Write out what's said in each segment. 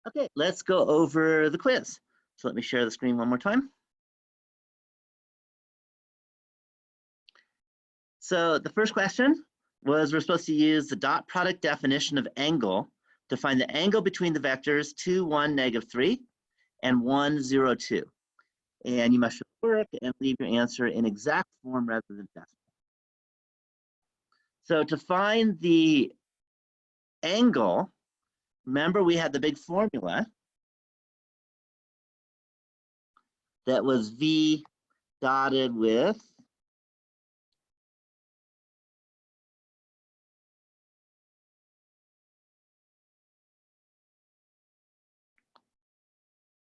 Okay, let's go over the quiz. So let me share the screen one more time. So the first question was we're supposed to use the dot product definition of angle to find the angle between the vectors 2, 1, -3 and 1, 0, 2. And you must show work and leave your answer in exact form rather than decimal. So to find the angle, remember we had the big formula that was V dotted with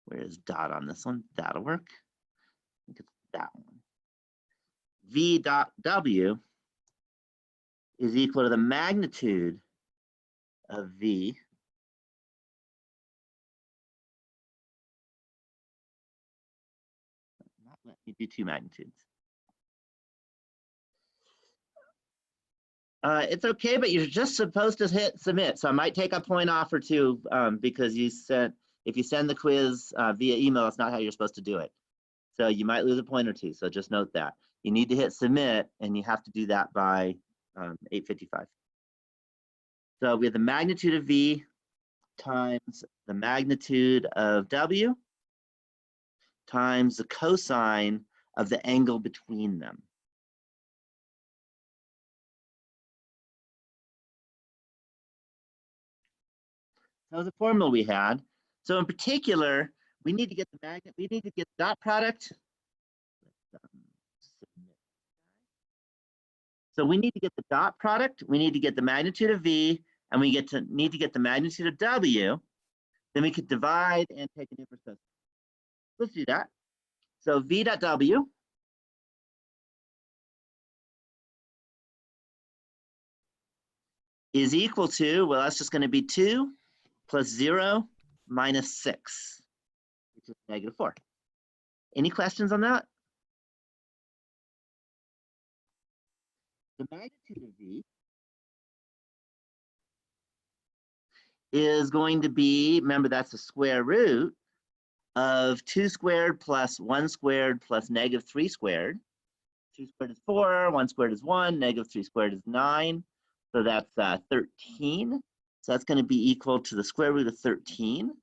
where is dot on this one? That'll work. I think it's that one. V dot W is equal to the magnitude of V not let me do two magnitudes. It's okay, but you're just supposed to hit submit. So I might take a point off or two because if you send the quiz via email, it's not how you're supposed to do it. So you might lose a point or two. So just note that. You need to hit submit and you have to do that by 8:55. So we have the magnitude of V times the magnitude of W times the cosine of the angle between them. That was the formula we had. So in particular, we need to get the we need to get the dot product. So we need to get the dot product, we need to get the magnitude of V, and we need to get the magnitude of W. Then we could divide and take an inverse. Let's do that. So V dot W is equal to, well, that's just going to be 2 plus 0 minus 6, which is -4. Any questions on that? The magnitude of V is going to be, remember, that's the square root of 2 squared plus 1 squared plus -3 squared. 2 squared is 4, 1 squared is 1, -3 squared is 9. So that's 13. So that's going to be equal to the square root of 13.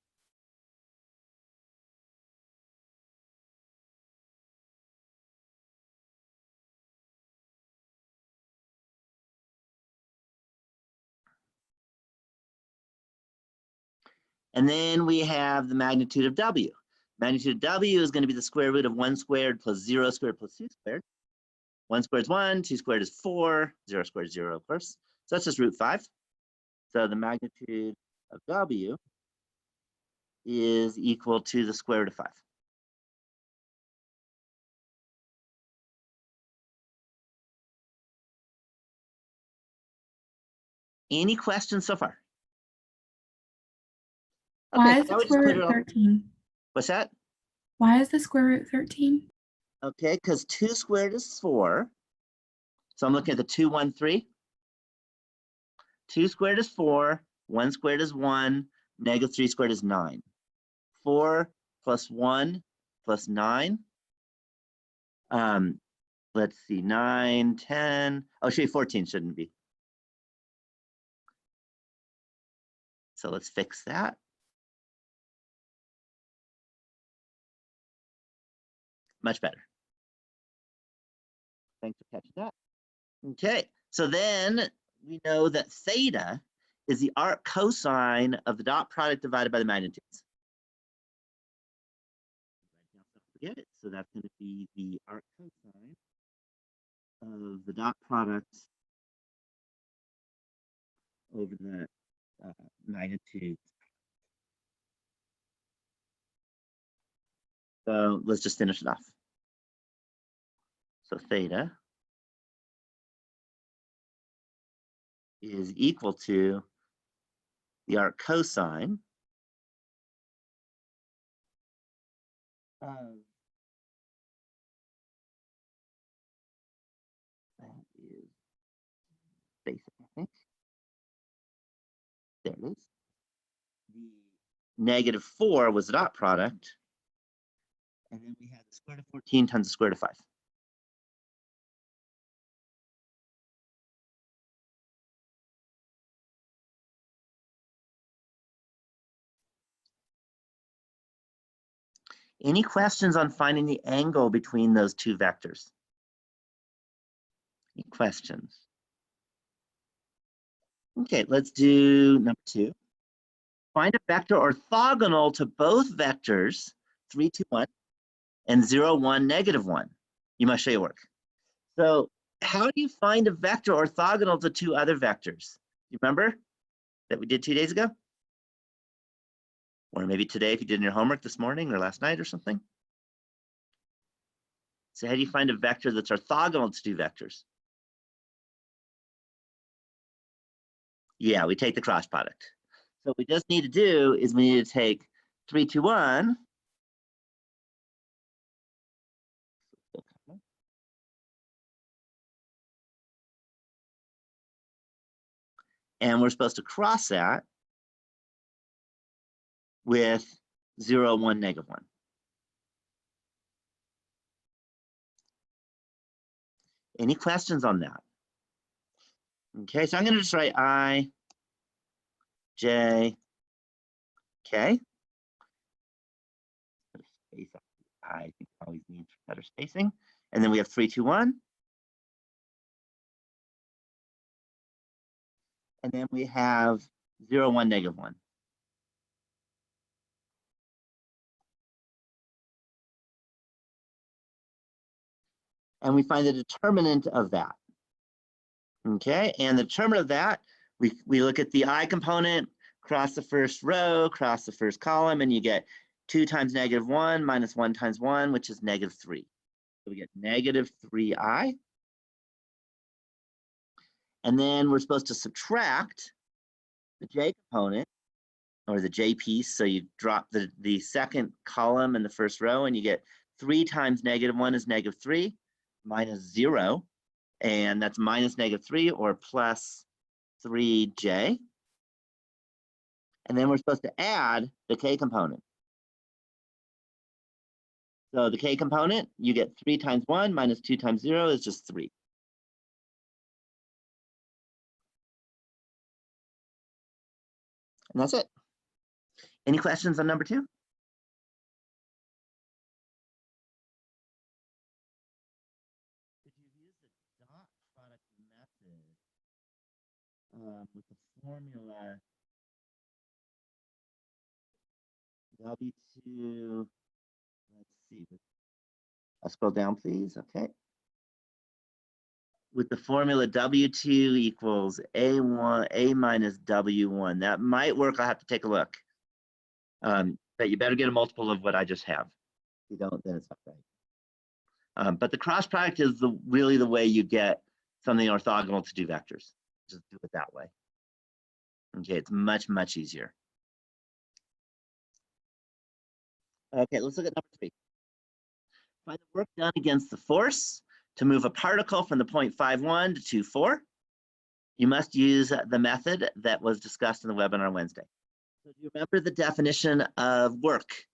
And then we have the magnitude of W. Magnitude of W is going to be the square root of 1 squared plus 0 squared plus 2 squared. 1 squared is 1, 2 squared is 4, 0 squared is 0, of course. So that's just root 5. So the magnitude of W is equal to the square root of 5. Any questions so far? Okay, why is the square root 13? What's that? Why is the square root 13? Okay, because 2 squared is 4. So I'm looking at the 2, 1, 3. 2 squared is 4. 1 squared is 1. -3 squared is 9. 4 plus 1 plus 9. Let's see, 9, 10. Oh, should be 14, shouldn't be. So let's fix that. Much better. Thanks for catching that. Okay, so then we know that theta is the arc cosine of the dot product divided by the magnitudes. Forget it. So that's going to be the arc cosine of the dot product over the magnitudes. So let's just finish it off. So theta is equal to the arc cosine of that is basic, I think. There it is. The -4 was the dot product. And then we had the square root of 14 times the square root of 5. Any questions on finding the angle between those two vectors? Any questions? Okay, let's do number 2. Find a vector orthogonal to both vectors 3, 2, 1 and 0, 1, -1. You must show your work. So how do you find a vector orthogonal to two other vectors? You remember that we did 2 days ago? Or maybe today if you did in your homework this morning or last night or something. So how do you find a vector that's orthogonal to two vectors? Yeah, we take the cross product. So what we just need to do is we need to take 3, 2, 1. And we're supposed to cross that with 0, 1, -1. Any questions on that? Okay, so I'm going to just write I, J, K. I think always needs better spacing. And then we have 3, 2, 1. And then we have 0, 1, -1. And we find the determinant of that. Okay, and the determinant of that, we look at the I component, cross the first row, cross the first column, and you get 2 times -1 minus 1 times 1, which is -3. So we get -3i. And then we're supposed to subtract the j component, or the j piece. So you drop the second column in the first row, and you get 3 times -1 is -3 minus 0. And that's minus -3 or plus 3j. And then we're supposed to add the k component. So the k component, you get 3 times 1 minus 2 times 0 is just 3. And that's it. Any questions on number 2? Could you use the dot product method with the formula W2, let's see, I'll scroll down, please. Okay. With the formula W2 equals A1, A minus W1. That might work. I'll have to take a look. But you better get a multiple of what I just have. If you don't, then it's not right. But the cross product is really the way you get something orthogonal to two vectors. Just do it that way. Okay, it's much, much easier. Okay, let's look at number 3. Find the work done against the force to move a particle from the point 5,1 to 2,4. You must use the method that was discussed in the webinar Wednesday. So do you remember the definition of work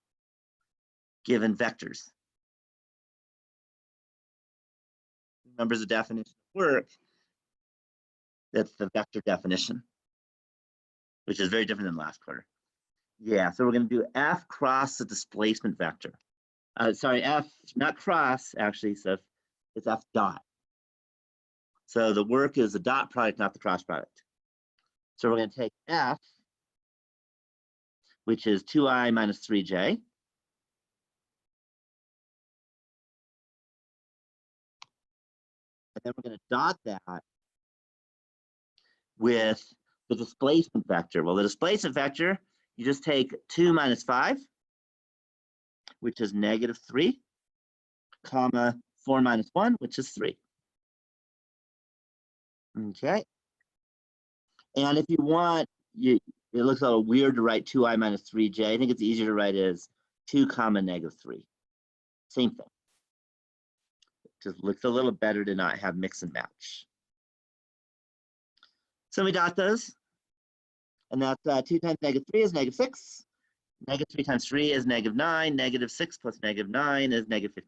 given vectors? Remember the definition of work? That's the vector definition, which is very different than last quarter. Yeah, so we're going to do F cross the displacement vector. Sorry, F, not cross, actually, so it's F dot. So the work is the dot product, not the cross product. So we're going to take F, which is 2i minus 3j. And then we're going to dot that with the displacement vector. Well, the displacement vector, you just take 2 minus 5, which is -3, comma 4 minus 1, which is 3. Okay. And if you want, it looks a little weird to write 2i minus 3j. I think it's easier to write as 2 comma -3. Same thing. Just looks a little better to not have mix and match. So we dot those. And that's 2 times -3 is -6. Negative 3 times 3 is -9. Negative 6 plus -9 is -15.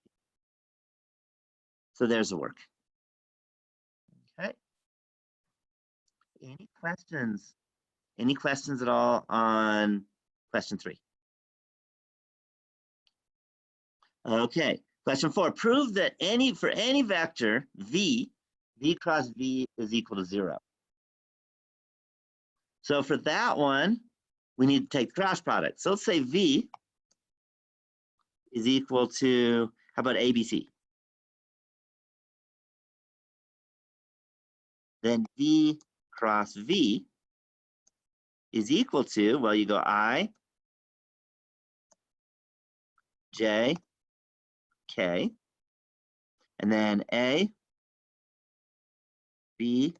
So there's the work. Okay. Any questions? Any questions at all on question 3? Okay. Question 4. Prove that for any vector v cross v is equal to 0. So for that one, we need to take the cross product. So let's say v is equal to, how about ABC? Then v cross v is equal to, well, you go I, J, K, and then A, B,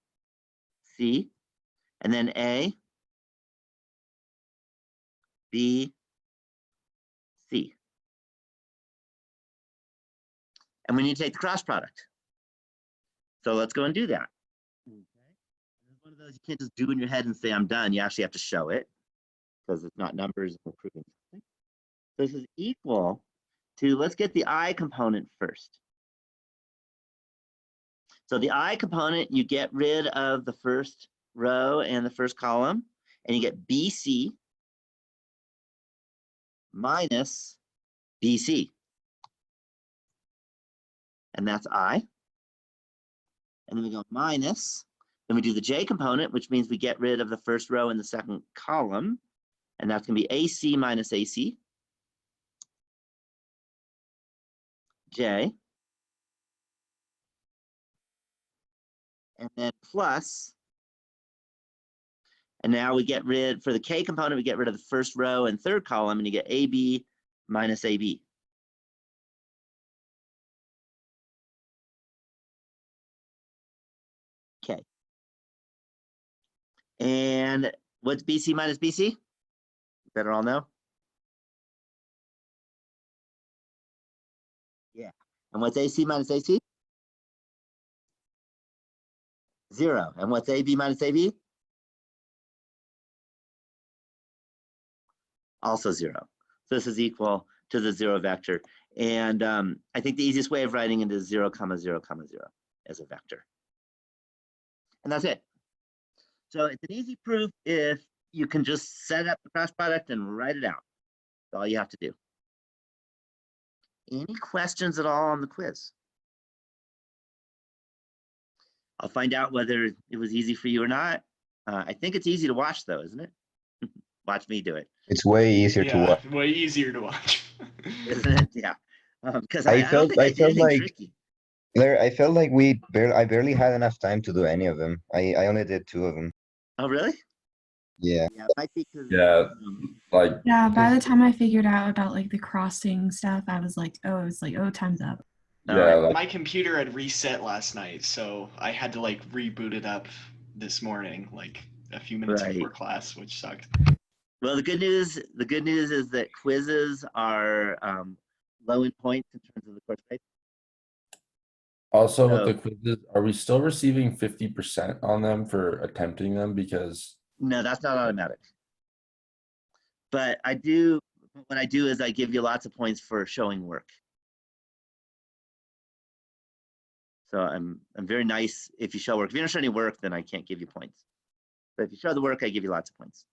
C, and then A, B, C. And we need to take the cross product. So let's go and do that. Okay. It's one of those you can't just do in your head and say, I'm done. You actually have to show it because it's not numbers, we're proving something. So this is equal to, let's get the I component first. So the I component, you get rid of the first row and the first column, and you get BC minus BC. And that's I. And then we go minus, then we do the J component, which means we get rid of the first row and the second column. And that's going to be AC minus AC. J. And then plus. And now we get rid, for the K component, we get rid of the first row and third column, and you get AB minus AB. Okay. And what's BC minus BC? Better all know? Yeah. And what's AC minus AC? 0. And what's AB minus AB? Also 0. So this is equal to the 0 vector. And I think the easiest way of writing it is 0, 0, 0 as a vector. And that's it. So it's an easy proof if you can just set up the cross product and write it out. That's all you have to do. Any questions at all on the quiz? I'll find out whether it was easy for you or not. I think it's easy to watch though, isn't it? Watch me do it. It's way easier to watch. Way easier to watch. Isn't it? Yeah. Because I don't think I did anything like tricky. I felt like I barely had enough time to do any of them. I only did 2 of them. Oh, really? Yeah. Yeah, it might be because. Yeah, like Yeah, by the time I figured out about like the crossing stuff, I was like, oh, it's like, oh, time's up. yeah, like My computer had reset last night, so I had to like reboot it up this morning, like a few minutes Right. before class, which sucked. Well, the good news is that quizzes are low in points in terms of the course grade. also with So- the quizzes, are we still receiving 50% on them for attempting them? Because No, that's not automatic. But what I do is I give you lots of points for showing work. So I'm very nice if you show work. If you don't show any work, then I can't give you points. But if you show the work, I give you lots of points.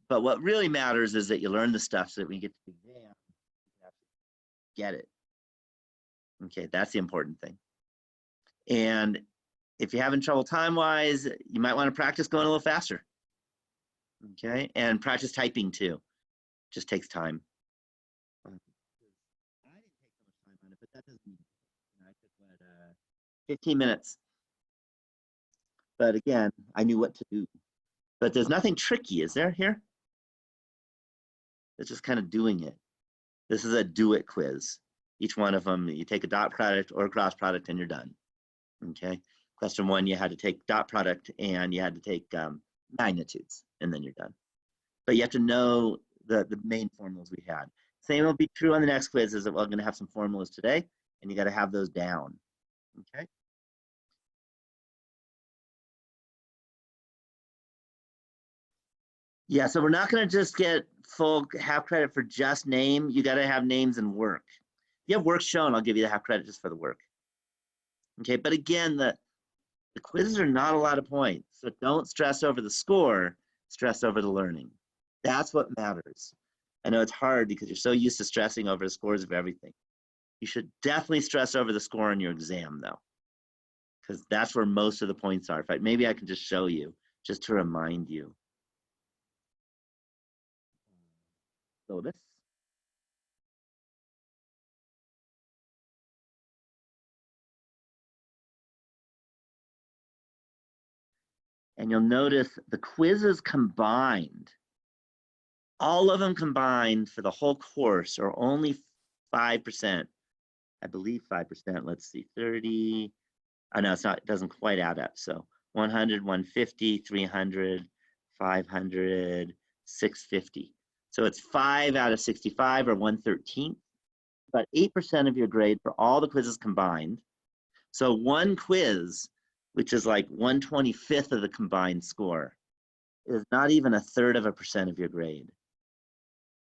But what really matters is that you learn the stuff so that when you get to the exam, you can actually get it. Okay, that's the important thing. And if you're having trouble time-wise, you might want to practice going a little faster. Okay, and practice typing too. Just takes time. I didn't take so much time on it, but that doesn't mean I took what 15 minutes. But again, I knew what to do. But there's nothing tricky, is there here? It's just kind of doing it. This is a do it quiz. Each one of them, you take a dot product or a cross product and you're done. Okay. Question 1, you had to take dot product and you had to take magnitudes and then you're done. But you have to know the main formulas we had. Same will be true on the next quiz, is that we're going to have some formulas today and you got to have those down. Okay. Yeah, so we're not going to just get full half credit for just name. You got to have names and work. If you have work shown, I'll give you the half credit just for the work. Okay, but again, the quizzes are not a lot of points. So don't stress over the score, stress over the learning. That's what matters. I know it's hard because you're so used to stressing over the scores of everything. You should definitely stress over the score on your exam though, because that's where most of the points are. In fact, maybe I can just show you just to remind you. Syllabus. And you'll notice the quizzes combined, all of them combined for the whole course are only 5%. I believe 5%. Let's see, 30. Oh, no, it's not, it doesn't quite add up. So 100, 150, 300, 500, 650. So it's 5 out of 65 or 1/13. About 8% of your grade for all the quizzes combined. So one quiz, which is like 1/25 of the combined score, is not even 1/3% of your grade.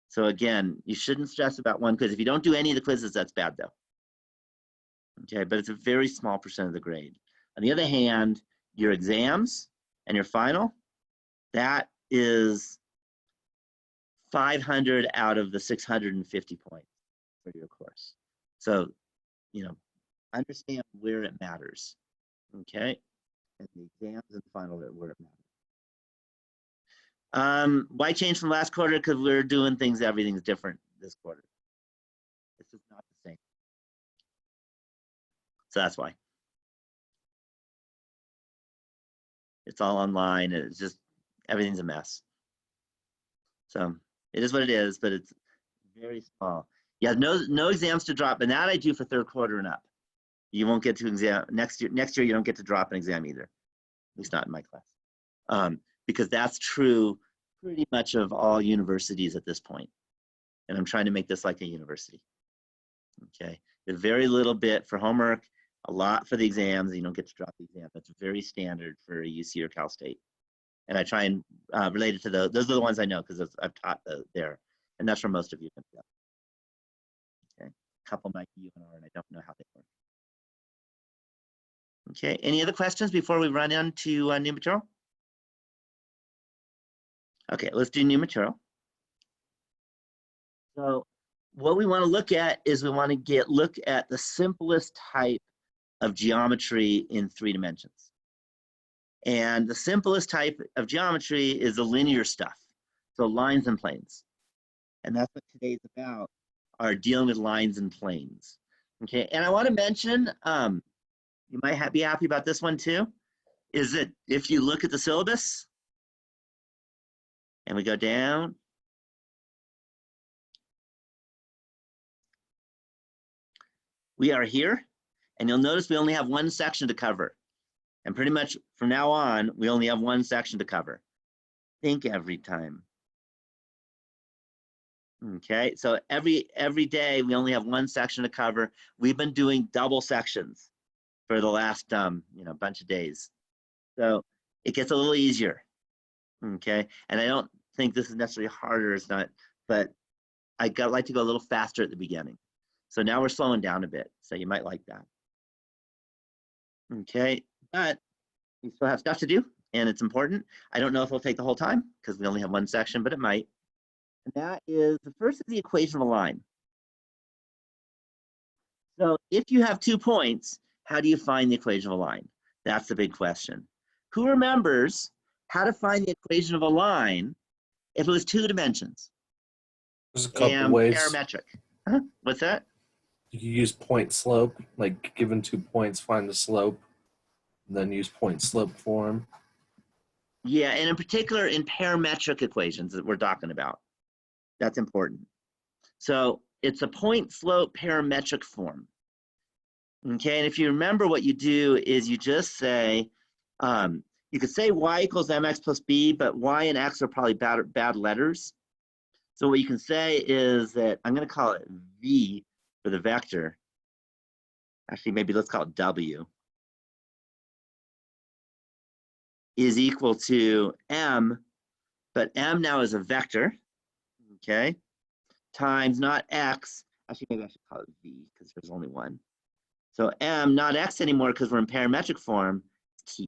So again, you shouldn't stress about one quiz. If you don't do any of the quizzes, that's bad though. Okay, but it's a very small percent of the grade. On the other hand, your exams and your final, that is 500 out of the 650 points for your course. So, you know, understand where it matters. Okay, and the exams and the final are where it matters. Why change from last quarter? Because we're doing things, everything's different this quarter. This is not the same. So that's why. It's all online. It's just, everything's a mess. So it is what it is, but it's very small. You have no exams to drop, and that I do for third quarter and up. You won't get to exam next year. Next year, you don't get to drop an exam either, at least not in my class, because that's true pretty much of all universities at this point. And I'm trying to make this like a university. Okay, there's very little bit for homework, a lot for the exams. You don't get to drop the exam. That's very standard for UC or Cal State. And I try and relate it to those are the ones I know because I've taught there, and that's where most of you can go. Okay, a couple might be UNR, and I don't know how they work. Okay, any other questions before we run into new material? Okay, let's do new material. So what we want to look at is we want to look at the simplest type of geometry in 3 dimensions. And the simplest type of geometry is the linear stuff. So lines and planes. And that's what today's about, are dealing with lines and planes. Okay, and I want to mention, you might be happy about this one too, is that if you look at the syllabus and we go down, we are here, and you'll notice we only have one section to cover. And pretty much from now on, we only have one section to cover. Think every time. Okay, so every day we only have one section to cover. We've been doing double sections for the last bunch of days. So it gets a little easier. Okay, and I don't think this is necessarily harder, it's not, but I like to go a little faster at the beginning. So now we're slowing down a bit, so you might like that. Okay, but we still have stuff to do, and it's important. I don't know if it'll take the whole time because we only have one section, but it might. And that is, the first is the equation of a line. So if you have 2 points, how do you find the equation of a line? That's the big question. Who remembers how to find the equation of a line if it was 2 dimensions? There's a couple and ways. Parametric. Huh? What's that? You can use point slope, like given 2 points, find the slope, and then use point slope form. Yeah, and in particular in parametric equations that we're talking about. That's important. So it's a point slope parametric form. Okay, and if you remember, what you do is you just say, you could say y equals mx plus b, but y and x are probably bad letters. So what you can say is that, I'm going to call it v for the vector. Actually, maybe let's call it w. Is equal to m But m now is a vector, okay, times not x. Actually, maybe I should call it v because there's only one. So m, not x anymore because we're in parametric form, t.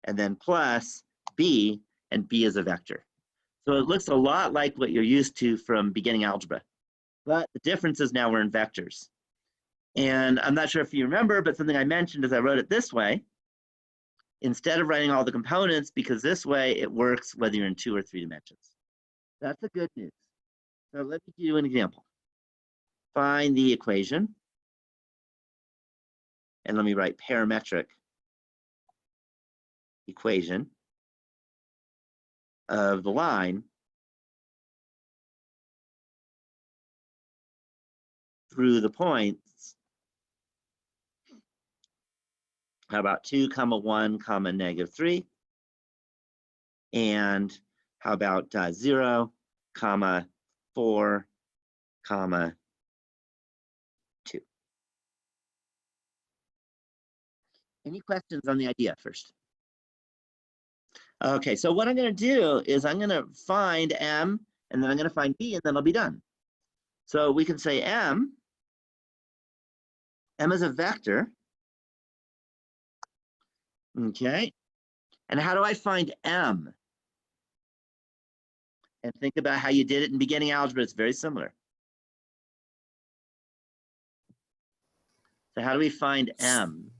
And then plus b, and b is a vector. So it looks a lot like what you're used to from beginning algebra. But the difference is now we're in vectors. And I'm not sure if you remember, but something I mentioned is I wrote it this way. Instead of writing all the components, because this way it works whether you're in 2 or 3 dimensions. That's the good news. So let me do an example. Find the equation. And let me write parametric equation of the line through the points. How about 2, 1, -3? And how about 0, 4, 2? Any questions on the idea first? Okay, so what I'm going to do is I'm going to find m, and then I'm going to find b, and then I'll be done. So we can say m is a vector. Okay, and how do I find m? And think about how you did it in beginning algebra. It's very similar. So how do we find m?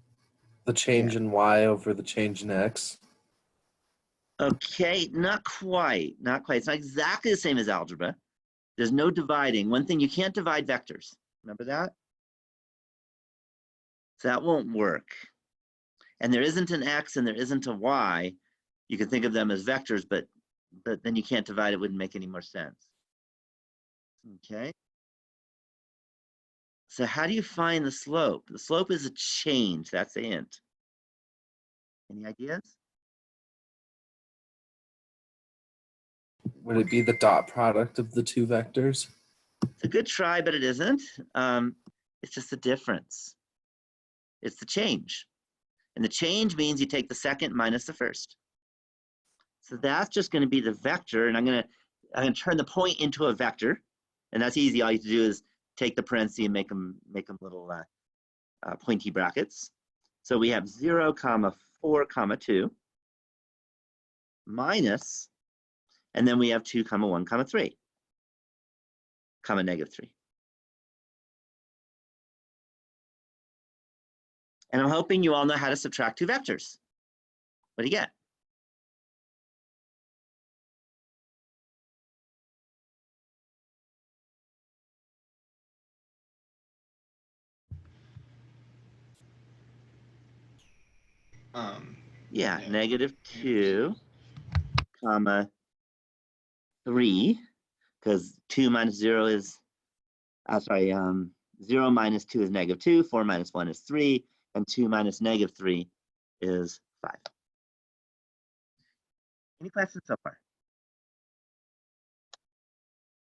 The change in y over the change in x. Okay, not quite, not quite. It's not exactly the same as algebra. There's no dividing. One thing, you can't divide vectors. Remember that? So that won't work. And there isn't an x and there isn't a y. You can think of them as vectors, but then you can't divide. It wouldn't make any more sense. Okay. So how do you find the slope? The slope is a change. That's the hint. Any ideas? Would it be the dot product of the two vectors? It's a good try, but it isn't. It's just the difference. It's the change. And the change means you take the second minus the first. So that's just going to be the vector, and I'm going to turn the point into a vector, and that's easy. All you have to do is take the parentheses and make them little pointy brackets. So we have 0, 4, 2 minus, and then we have 2, 1, 3, -3. And I'm hoping you all know how to subtract two vectors. What do you get? Yeah, Yeah. -2, 3, because 2 minus 0 is, 0 minus 2 is -2, 4 minus 1 is 3, and 2 minus -3 is 5. Any questions so far?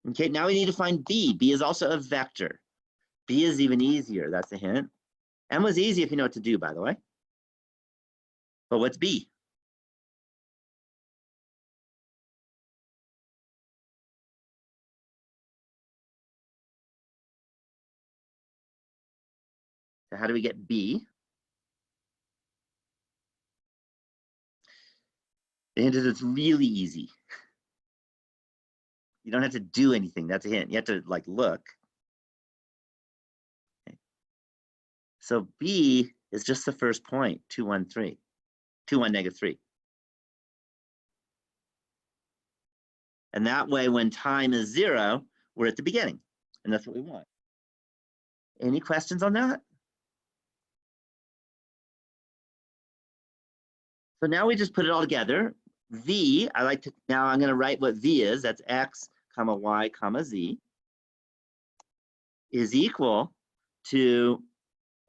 Okay, now we need to find b. B is also a vector. B is even easier, that's a hint. M was easy if you know what to do, by the way. But what's b? So how do we get b? The hint is it's really easy. You don't have to do anything. That's a hint. You have to like look. Okay. So b is just the first point, 2, 1, 3. 2, 1, -3. And that way, when time is 0, we're at the beginning. And that's what we want. Any questions on that? So now we just put it all together. V, now I'm going to write what V is. That's X, Y, Z, is equal to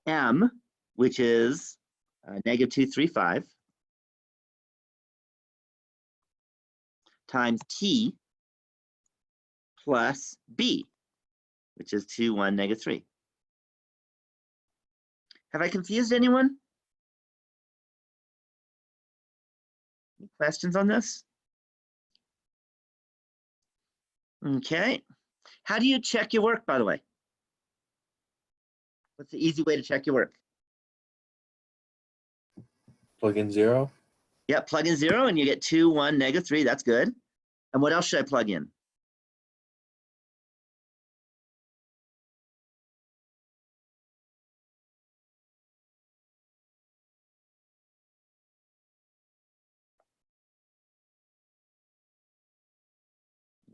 M, which is -235, times T plus B, which is 2, 1, -3. Have I confused anyone? Any questions on this? Okay. How do you check your work, by the way? What's the easy way to check your work? Plug in 0. Yep, plug in 0 and you get 2, 1, -3. That's good. And what else should I plug in?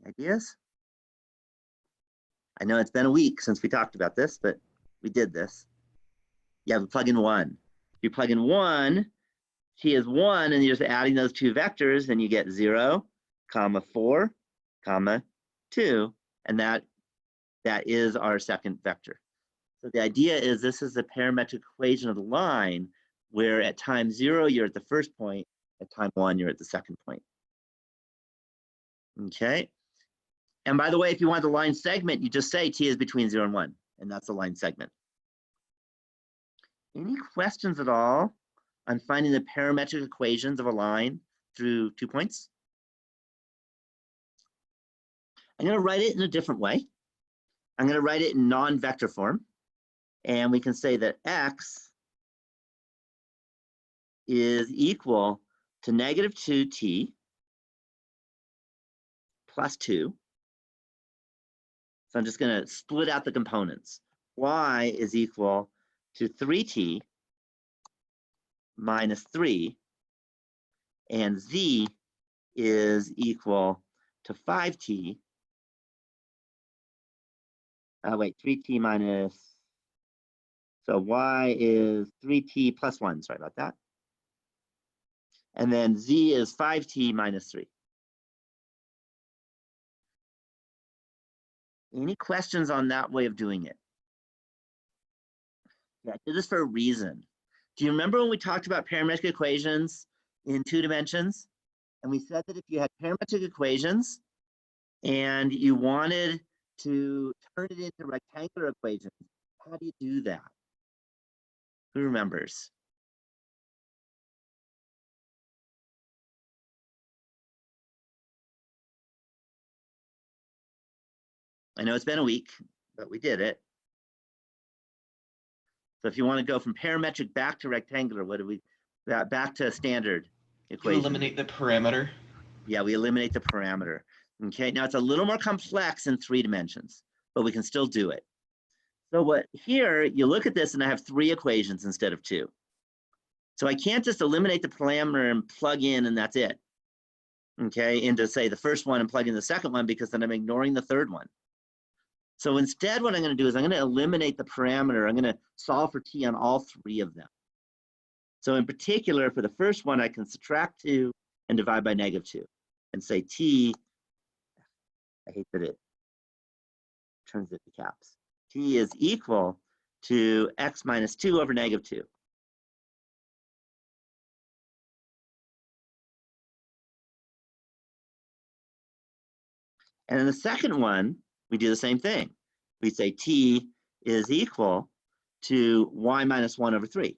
Ideas? I know it's been a week since we talked about this, but we did this. Yeah, we plug in 1. If you plug in 1, t is 1, and you're just adding those two vectors, then you get 0, comma 4, comma 2, and that is our second vector. So the idea is this is a parametric equation of the line where at time 0, you're at the first point, at time 1, you're at the second point. Okay. And by the way, if you want the line segment, you just say t is between 0 and 1, and that's the line segment. Any questions at all on finding the parametric equations of a line through 2 points? I'm going to write it in a different way. I'm going to write it in non-vector form. And we can say that x is equal to -2t plus 2. So I'm just going to split out the components. Y is equal to 3t minus 3, and z is equal to 5t. Wait, 3t minus, so y is 3t plus 1, sorry about that. And then z is 5t minus 3. Any questions on that way of doing it? Yeah, I did this for a reason. Do you remember when we talked about parametric equations in 2 dimensions? And we said that if you had parametric equations and you wanted to turn it into rectangular equations, how do you do that? Who remembers? I know it's been a week, but we did it. So if you want to go from parametric back to rectangular, what do we, back to standard You equation? eliminate the parameter. Yeah, we eliminate the parameter. Okay, now it's a little more complex in 3 dimensions, but we can still do it. So what here, you look at this and I have 3 equations instead of 2. So I can't just eliminate the parameter and plug in and that's it. Okay, into say the first one and plug in the second one, because then I'm ignoring the third one. So instead, what I'm going to do is I'm going to eliminate the parameter. I'm going to solve for t on all 3 of them. So in particular, for the first one, I can subtract 2 and divide by -2 and say t, I hate that it turns it to caps, t is equal to x minus 2 over -2. And in the second one, we do the same thing. We say t is equal to y minus 1 over 3.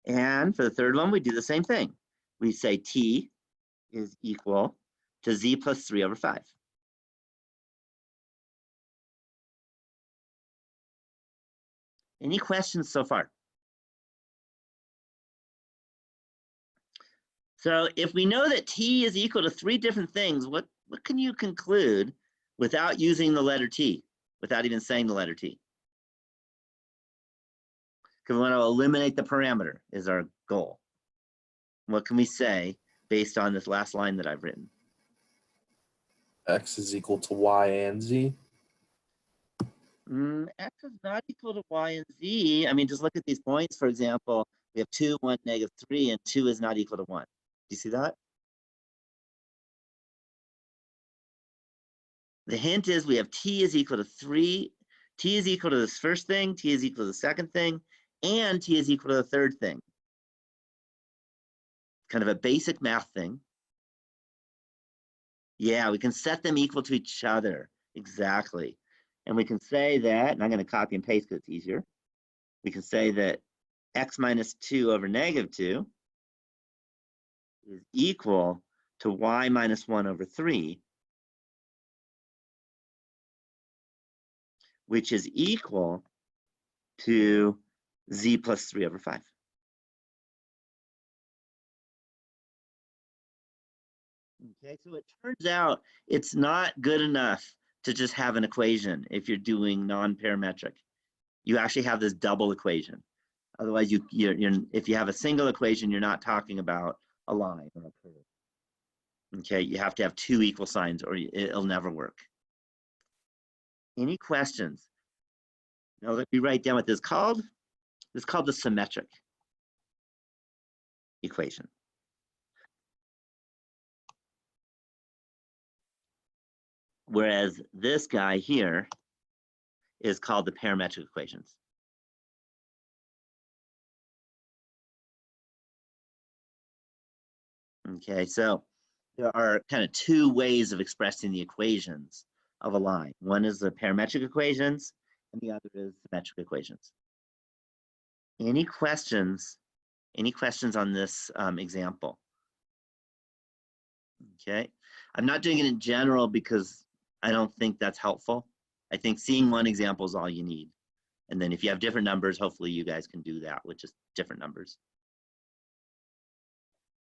And for the third one, we do the same thing. We say t is equal to z plus 3 over 5. Any questions so far? So if we know that t is equal to 3 different things, what can you conclude without using the letter t, without even saying the letter t? Because we want to eliminate the parameter is our goal. What can we say based on this last line that I've written? X is equal to y and z. X is not equal to y and z. I mean, just look at these points. For example, we have 2, 1, -3, and 2 is not equal to 1. Do you see that? The hint is we have t is equal to 3. T is equal to this first thing, t is equal to the second thing, and t is equal to the third thing. Kind of a basic math thing. Yeah, we can set them equal to each other. Exactly. And we can say that, and I'm going to copy and paste because it's easier. We can say that x minus 2 over negative 2 is equal to y minus 1 over 3, which is equal to z plus 3 over 5. Okay, so it turns out it's not good enough to just have an equation if you're doing non-parametric. You actually have this double equation. Otherwise, if you have a single equation, you're not talking about a line or a curve. Okay, you have to have two equal signs or it'll never work. Any questions? Now let me write down what this is called. This is called the symmetric equation. Whereas this guy here is called the parametric equations. Okay, so there are kind of two ways of expressing the equations of a line. One is the parametric equations, and the other is symmetric equations. Any questions? Any questions on this example? Okay, I'm not doing it in general because I don't think that's helpful. I think seeing one example is all you need. And then if you have different numbers, hopefully you guys can do that with just different numbers.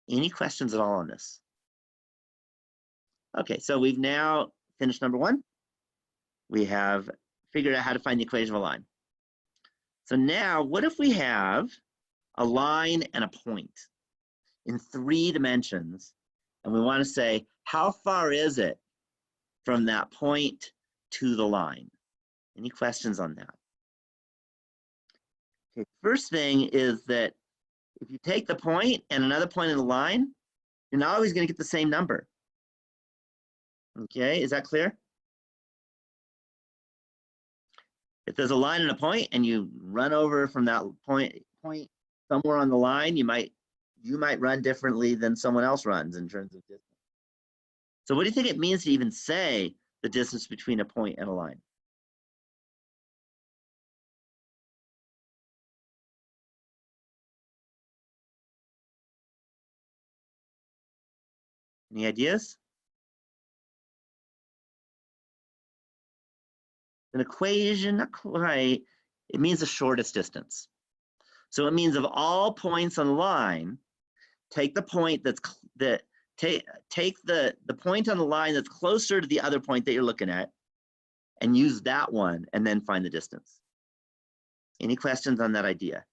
Any questions at all on this? Okay, so we've now finished number one. We have figured out how to find the equation of a line. So now, what if we have a line and a point in 3 dimensions, and we want to say, how far is it from that point to the line? Any questions on that? Okay, first thing is that if you take the point and another point in the line, you're not always going to get the same number. Okay, is that clear? If there's a line and a point and you run over from that point somewhere on the line, you might run differently than someone else runs in terms of distance. So what do you think it means to even say the distance between a point and a line? Any ideas? An equation, not quite. It means the shortest distance. So it means of all points on the line, take the point take the point on the line that's closer to the other point that you're looking at and use that one and then find the distance. Any questions on that idea?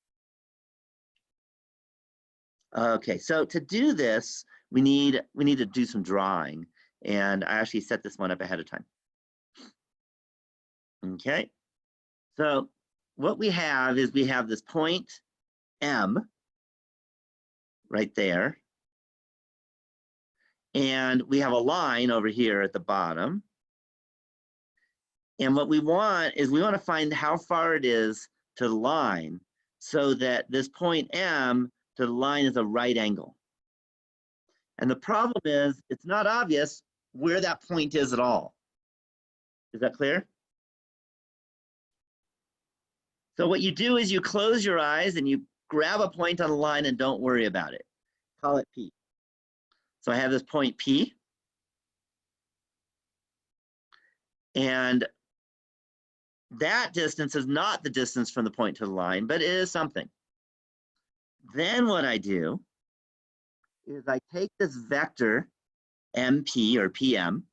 Okay, so to do this, we need to do some drawing, and I actually set this one up ahead of time. Okay, so what we have is we have this point M right there, and we have a line over here at the bottom. And what we want is we want to find how far it is to the line so that this point M to the line is a right angle. And the problem is it's not obvious where that point is at all. Is that clear? So what you do is you close your eyes and you grab a point on the line and don't worry about it. Call it P. So I have this point P. And that distance is not the distance from the point to the line, but it is something. Then what I do is I take this vector MP or PM,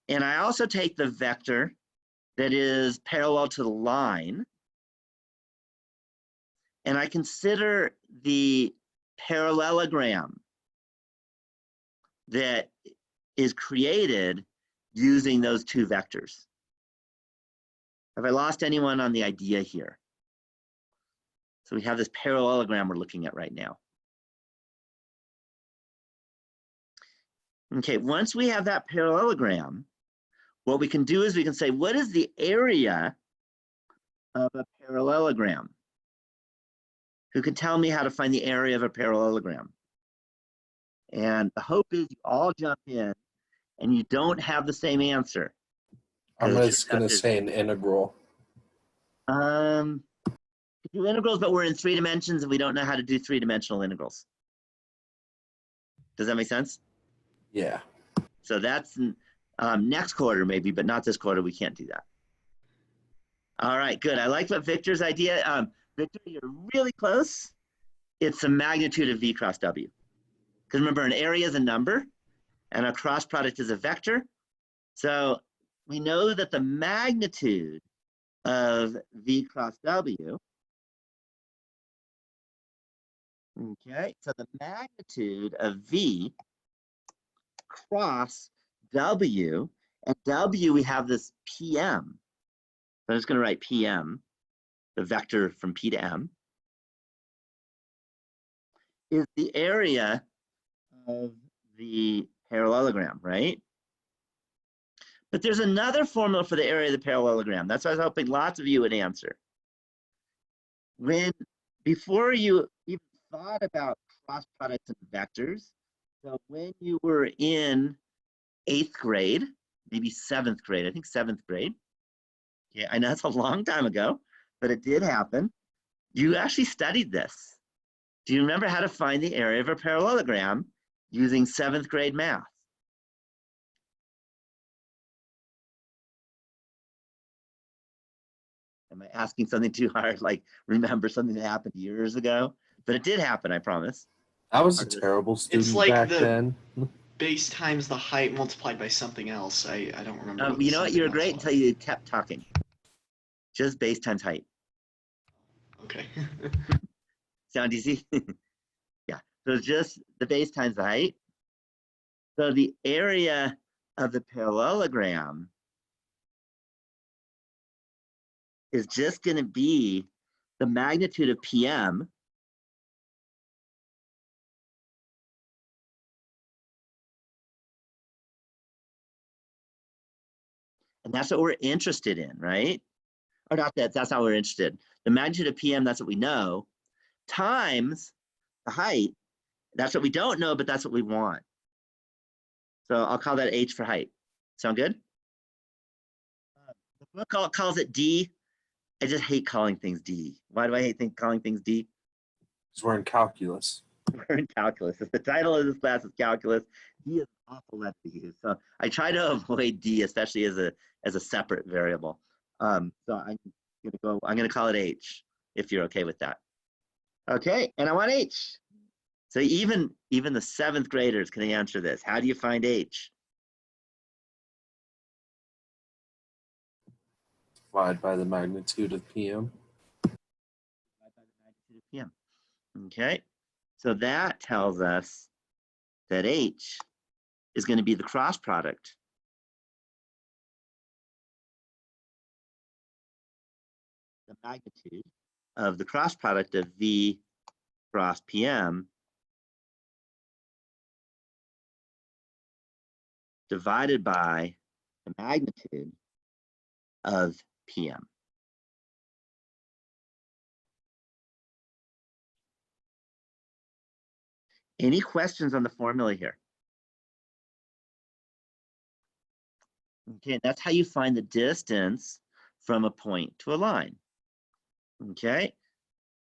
and I also take the vector that is parallel to the line, and I consider the parallelogram that is created using those two vectors. Have I lost anyone on the idea here? So we have this parallelogram we're looking at right now. Okay, once we have that parallelogram, what we can do is we can say, what is the area of a parallelogram? Who can tell me how to find the area of a parallelogram? And the hope is you all jump in and you don't have the same answer. I'm just going to say an integral. Could do integrals, but we're in 3 dimensions and we don't know how to do 3-dimensional integrals. Does that make sense? Yeah. So that's next quarter maybe, but not this quarter. We can't do that. All right, good. I like what Victor's idea. Victor, you're really close. It's the magnitude of V cross W. Because remember, an area is a number and a cross product is a vector. So we know that the magnitude of V cross W, okay, so the magnitude of V cross W, and W, we have this PM. So I'm just going to write PM, the vector from P to M, is the area of the parallelogram, right? But there's another formula for the area of the parallelogram. That's what I was hoping lots of you would answer. Before you even thought about cross products and vectors, so when you were in 8th grade, maybe 7th grade, I think 7th grade. Yeah, I know it's a long time ago, but it did happen. You actually studied this. Do you remember how to find the area of a parallelogram using 7th grade math? Am I asking something too hard, like remember something that happened years ago? But it did happen, I promise. I was a terrible student like back the- then. Base times the height multiplied by something else. I don't remember. What the You know what? You were something great else until you kept talking. Just base times height. was. Okay. Sound easy? Yeah. So it's just the base times the height. So the area of the parallelogram is just going to be the magnitude of PM and that's what we're interested in, right? Or not that, that's not what we're interested in. The magnitude of PM, that's what we know, times the height, that's what we don't know, but that's what we want. So I'll call that H for height. Sound good? The book calls it D. I just hate calling things D. Why do I hate calling things D? Because we're in calculus. We're in calculus. If the title of this class is calculus, D is an awful letter to use. So I try to avoid D, especially as a separate variable. So I'm gonna call it H, if you're okay with that. Okay, and I want H. So even the 7th graders can answer this. How do you find H? Divide by the magnitude of PM. PM. Okay, so that tells us that H is going to be the cross product the magnitude of the cross product of V cross PM divided by the magnitude of PM. Any questions on the formula here? Okay, that's how you find the distance from a point to a line. Okay,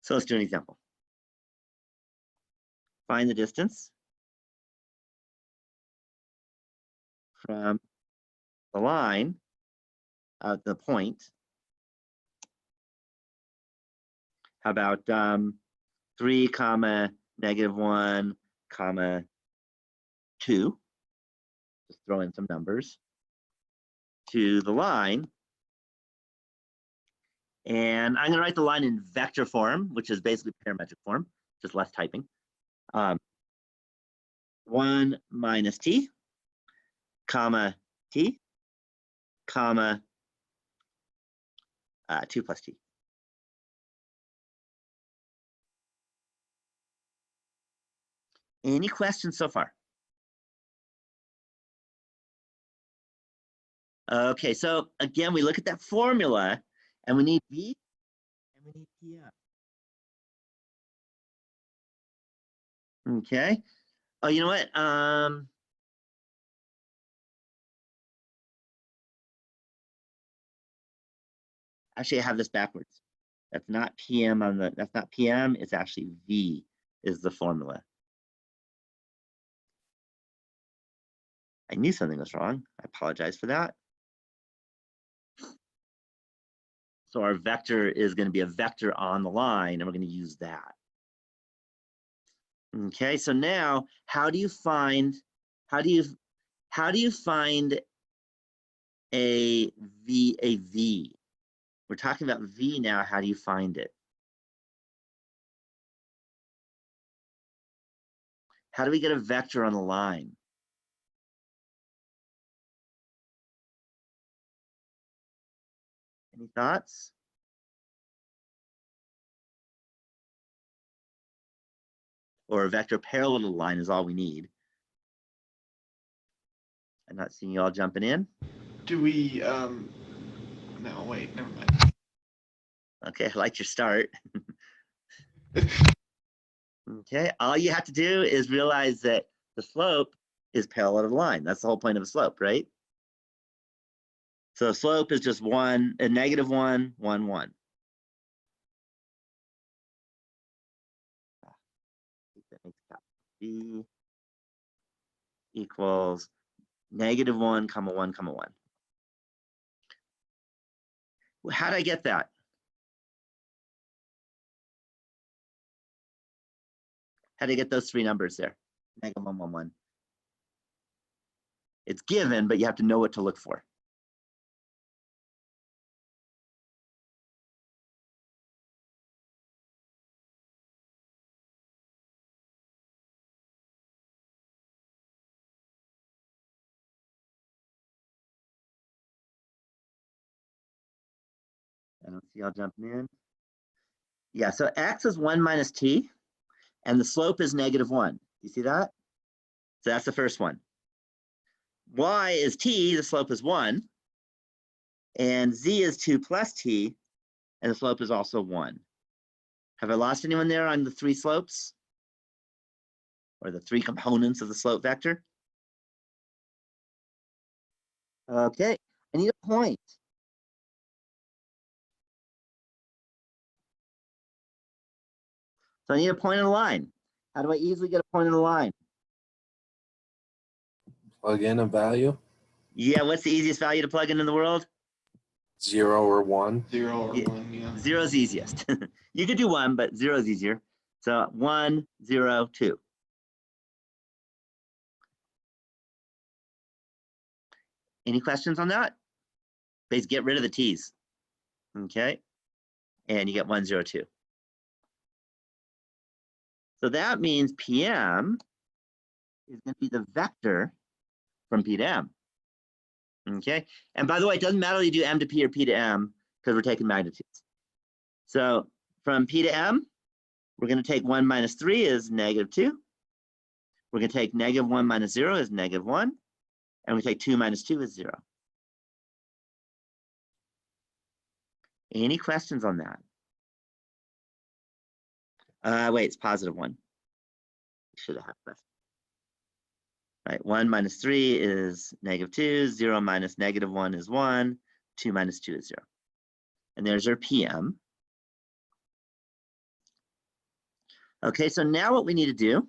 so let's do an example. Find the distance from the line at the point. How about 3, -1, 2? Just throw in some numbers to the line. And I'm going to write the line in vector form, which is basically parametric form, just less typing. 1 minus t, comma t, comma 2 plus t. Any questions so far? Okay, so again, we look at that formula and we need V and we need PM. Okay. Oh, you know what? Actually, I have this backwards. That's not PM on the, that's not PM, it's actually V is the formula. I knew something was wrong. I apologize for that. So our vector is going to be a vector on the line, and we're going to use that. Okay, so now how do you find a V? We're talking about V now. How do you find it? How do we get a vector on the line? Any thoughts? Or a vector parallel to the line is all we need. I'm not seeing you all jumping in. Do we, no, wait, never mind. Okay, I like your start. Okay, all you have to do is realize that the slope is parallel to the line. That's the whole point of a slope, right? So slope is just one, a negative 1, 1, 1. That makes B equals negative 1, comma 1, comma 1. Well, how did I get that? How do you get those three numbers there? Negative 1, 1, 1. It's given, but you have to know what to look for. I don't see y'all jumping in. Yeah, so x is 1 minus t, and the slope is negative 1. You see that? So that's the first one. Y is t, the slope is 1. And z is 2 plus t, and the slope is also 1. Have I lost anyone there on the three slopes? Or the three components of the slope vector? Okay, I need a point. So I need a point in a line. How do I easily get a point in a line? Plug in a value, Yeah, what's the easiest value to plug in the world? 0 or 1. 0 or Yeah. 1, yeah. 0 is easiest. You could do 1, but 0 is easier. So 1, 0, 2. Any questions on that? Basically, get rid of the t's. Okay. And you get 1, 0, 2. So that means PM is going to be the vector from P to M. Okay. And by the way, it doesn't matter whether you do M to P or P to M because we're taking magnitudes. So from P to M, we're going to take 1 minus 3 is negative 2. We're going to take negative 1 minus 0 is negative 1. And we take 2 minus 2 is 0. Any questions on that? Wait, it's positive 1. Should have had questions. Right, 1 minus 3 is negative 2, 0 minus negative 1 is 1, 2 minus 2 is 0. And there's our PM. Okay, so now what we need to do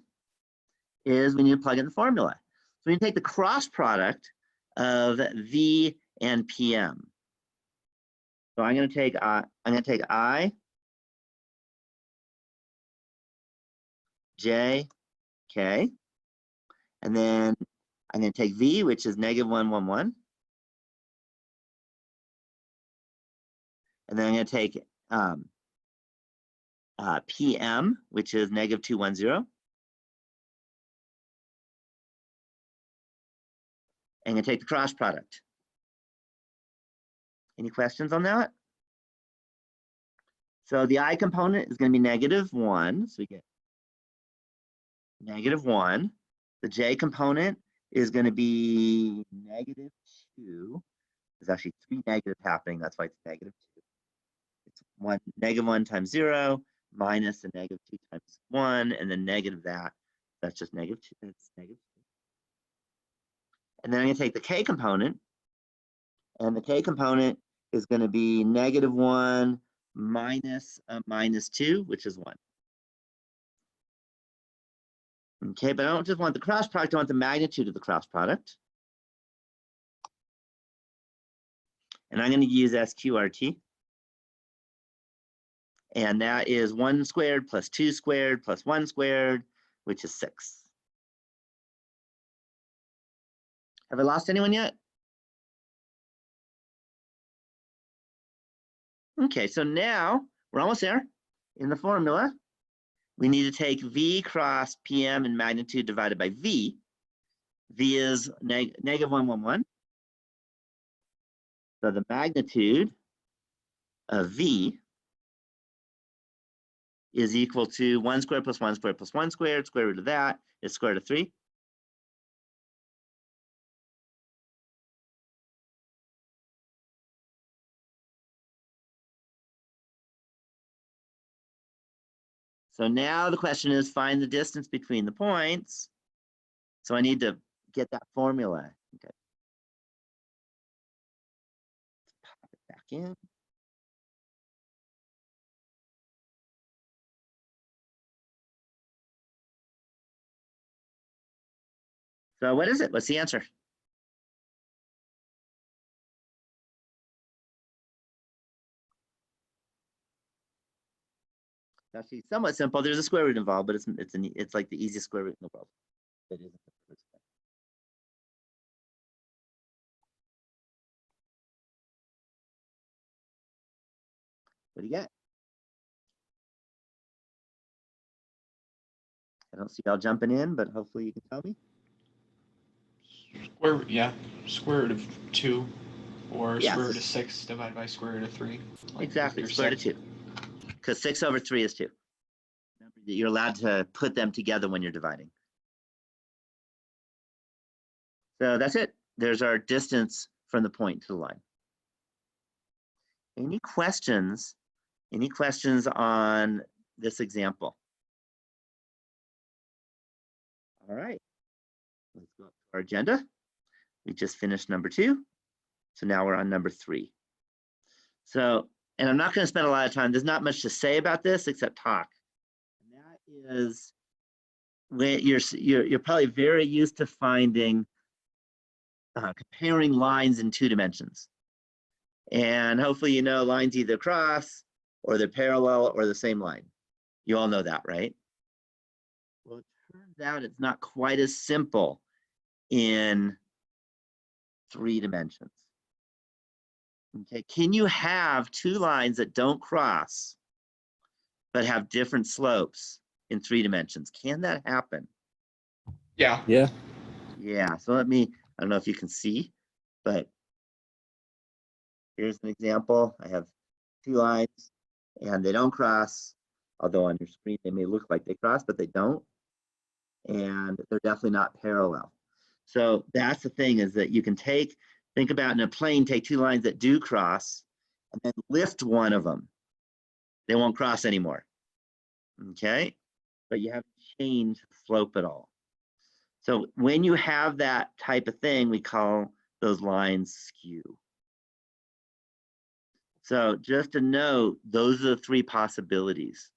is we need to plug in the formula. So we need to take the cross product of V and PM. So I'm going to take I, J, K, and then I'm going to take V, which is negative 1, 1, 1. And then I'm going to take PM, which is negative 2, 1, 0. I'm going to take the cross product. Any questions on that? So the I component is going to be negative 1. So we get negative 1. The J component is going to be negative 2. There's actually 3 negatives happening. That's why it's negative 2. It's negative 1 times 0 minus the negative 2 times 1, and then negative that. That's just negative 2. It's negative 2. And then I'm going to take the K component, and the K component is going to be negative 1 minus a -2, which is 1. Okay, but I don't just want the cross product, I want the magnitude of the cross product. And I'm going to use SQRT. And that is 1 squared plus 2 squared plus 1 squared, which is 6. Have I lost anyone yet? Okay, so now we're almost there in the formula. We need to take V cross PM in magnitude divided by V. V is negative 111. So the magnitude of V is equal to 1 squared plus 1 squared plus 1 squared. Square root of that is square root of 3. So now the question is find the distance between the points. So I need to get that formula. Okay. Pop it back in. So what is it? What's the answer? It's actually somewhat simple. There's a square root involved, but it's like the easiest square root in the world. It isn't the first step. What do you get? I don't see y'all jumping in, but hopefully you can tell me. Square root of 2 or Yeah, square root of 6 divided by square root of 3. Like Exactly, your square root of sec- 2. Because 6 over 3 is 2. Remember that you're allowed to put them together when you're dividing. So that's it. There's our distance from the point to the line. Any questions? Any questions on this example? All right, let's go to our agenda. We just finished number 2. So now we're on number 3. So, and I'm not going to spend a lot of time. There's not much to say about this except talk. And that is when you're probably very used to finding comparing lines in 2 dimensions. And hopefully you know lines either cross or they're parallel or the same line. You all know that, right? Well, it turns out it's not quite as simple in 3 dimensions. Okay, can you have 2 lines that don't cross but have different slopes in 3 dimensions? Can that happen? Yeah. Yeah. Yeah, so I don't know if you can see, but here's an example. I have 2 lines and they don't cross, although on your screen they may look like they cross, but they don't. And they're definitely not parallel. So that's the thing, is that you can think about in a plane, take 2 lines that do cross and then lift one of them. They won't cross anymore. Okay, but you haven't changed the slope at all. So when you have that type of thing, we call those lines skew. So just to note, those are the 3 possibilities.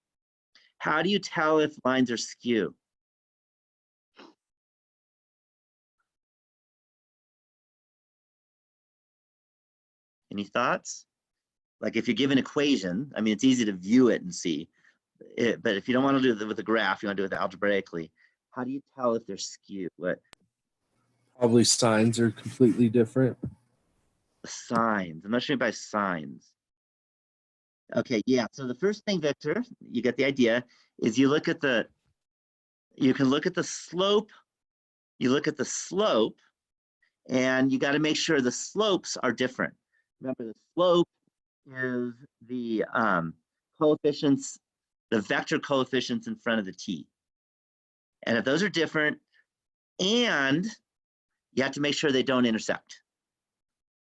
How do you tell if lines are skew? Any thoughts? Like if you give an equation, I mean, it's easy to view it and see it, but if you don't want to do it with a graph, you want to do it algebraically. How do you tell if they're skew? What? Probably signs are completely different. Signs. I'm not sure by signs. Okay, yeah. So the first thing, Victor, you get the idea, is you can look at the slope. You look at the slope, and you got to make sure the slopes are different. Remember, the slope is the coefficients, the vector coefficients in front of the t. And if those are different, and you have to make sure they don't intersect.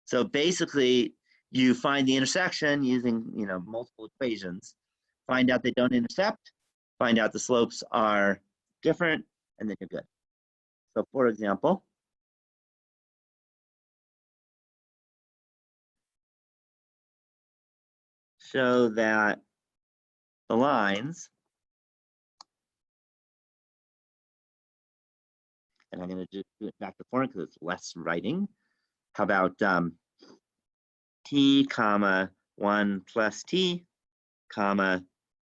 So basically, you find the intersection using multiple equations, find out they don't intersect, find out the slopes are different, and then you're good. So for example, show that the lines, and I'm going to do it back to form because it's less writing. How about t comma 1 plus t comma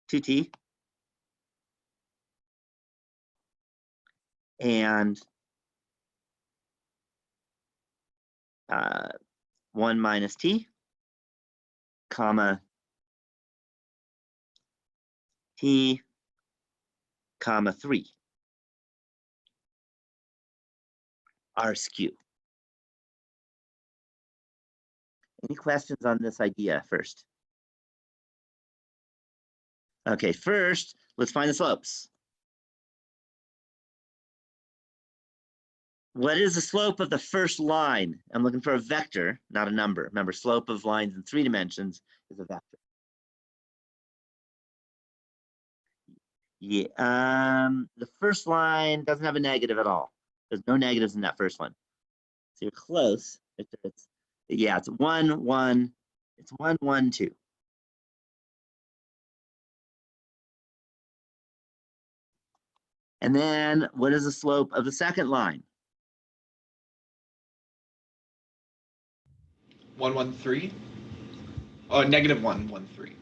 2t and 1 minus t comma t comma 3 are skew. Any questions on this idea first? Okay, first, let's find the slopes. What is the slope of the first line? I'm looking for a vector, not a number. Remember, slope of lines in 3 dimensions is a vector. Yeah, the first line doesn't have a negative at all. There's no negatives in that first one. So you're close. Yeah, it's 1, 1. It's 1, 1, 2. And then what is the slope of the second line? 113. Oh, -113.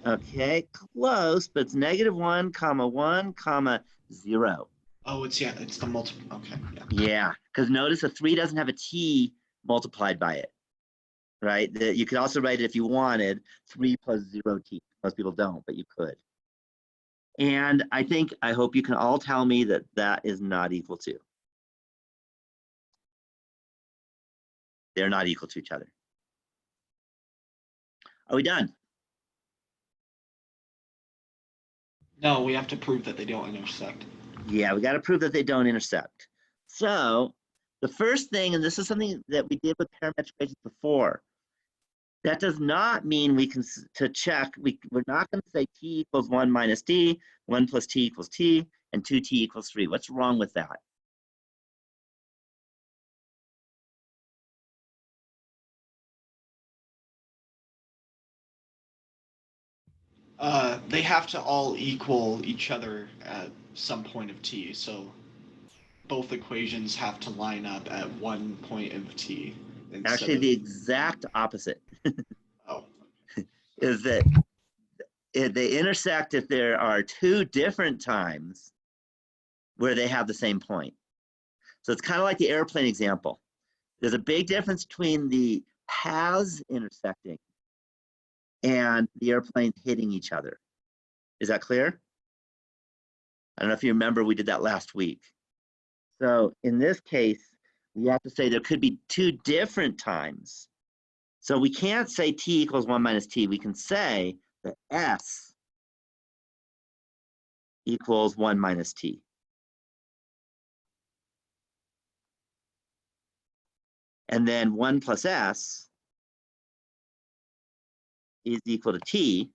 Okay, close, but it's -1, comma 1, comma 0. Oh, it's the multiple. Okay, yeah. Yeah, because notice a 3 doesn't have a t multiplied by it, right? You could also write it if you wanted 3 plus 0t. Most people don't, but you could. And I hope you can all tell me that that is not equal to. They're not equal to each other. Are we done? No, we have to prove that they don't intersect. Yeah, we got to prove that they don't intersect. So the first thing, and this is something that we did with parametric equations before, that does not mean we can, to check, we're not going to say t equals 1 minus t, 1 plus t equals t, and 2t equals 3. What's wrong with that? They have to all equal each other at some point of t. So both equations have to line up at one point of t. Actually, the exact opposite Oh. is that they intersect if there are 2 different times where they have the same point. So it's kind of like the airplane example. There's a big difference between the paths intersecting and the airplanes hitting each other. Is that clear? I don't know if you remember, we did that last week. So in this case, we have to say there could be 2 different times. So we can't say t equals 1 minus t. We can say that s equals 1 minus t. And then 1 plus s is equal to t.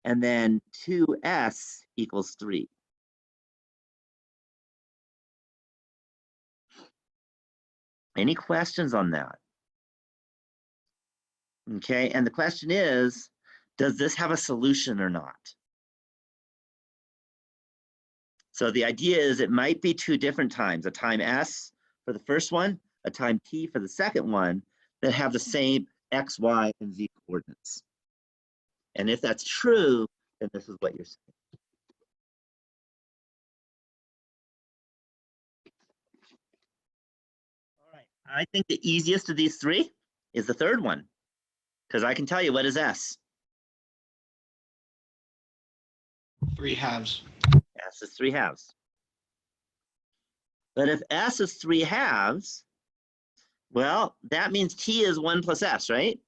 And then 2s equals 3. Any questions on that? Okay, and the question is, does this have a solution or not? So the idea is it might be 2 different times, a time s for the first one, a time t for the second one, that have the same x, y, and z coordinates. And if that's true, then this is what you're saying. All right, I think the easiest of these 3 is the third one, because I can tell you what is s. 3 halves. S is 3 halves. But if s is 3 halves, well, that means t is 1 plus s, right?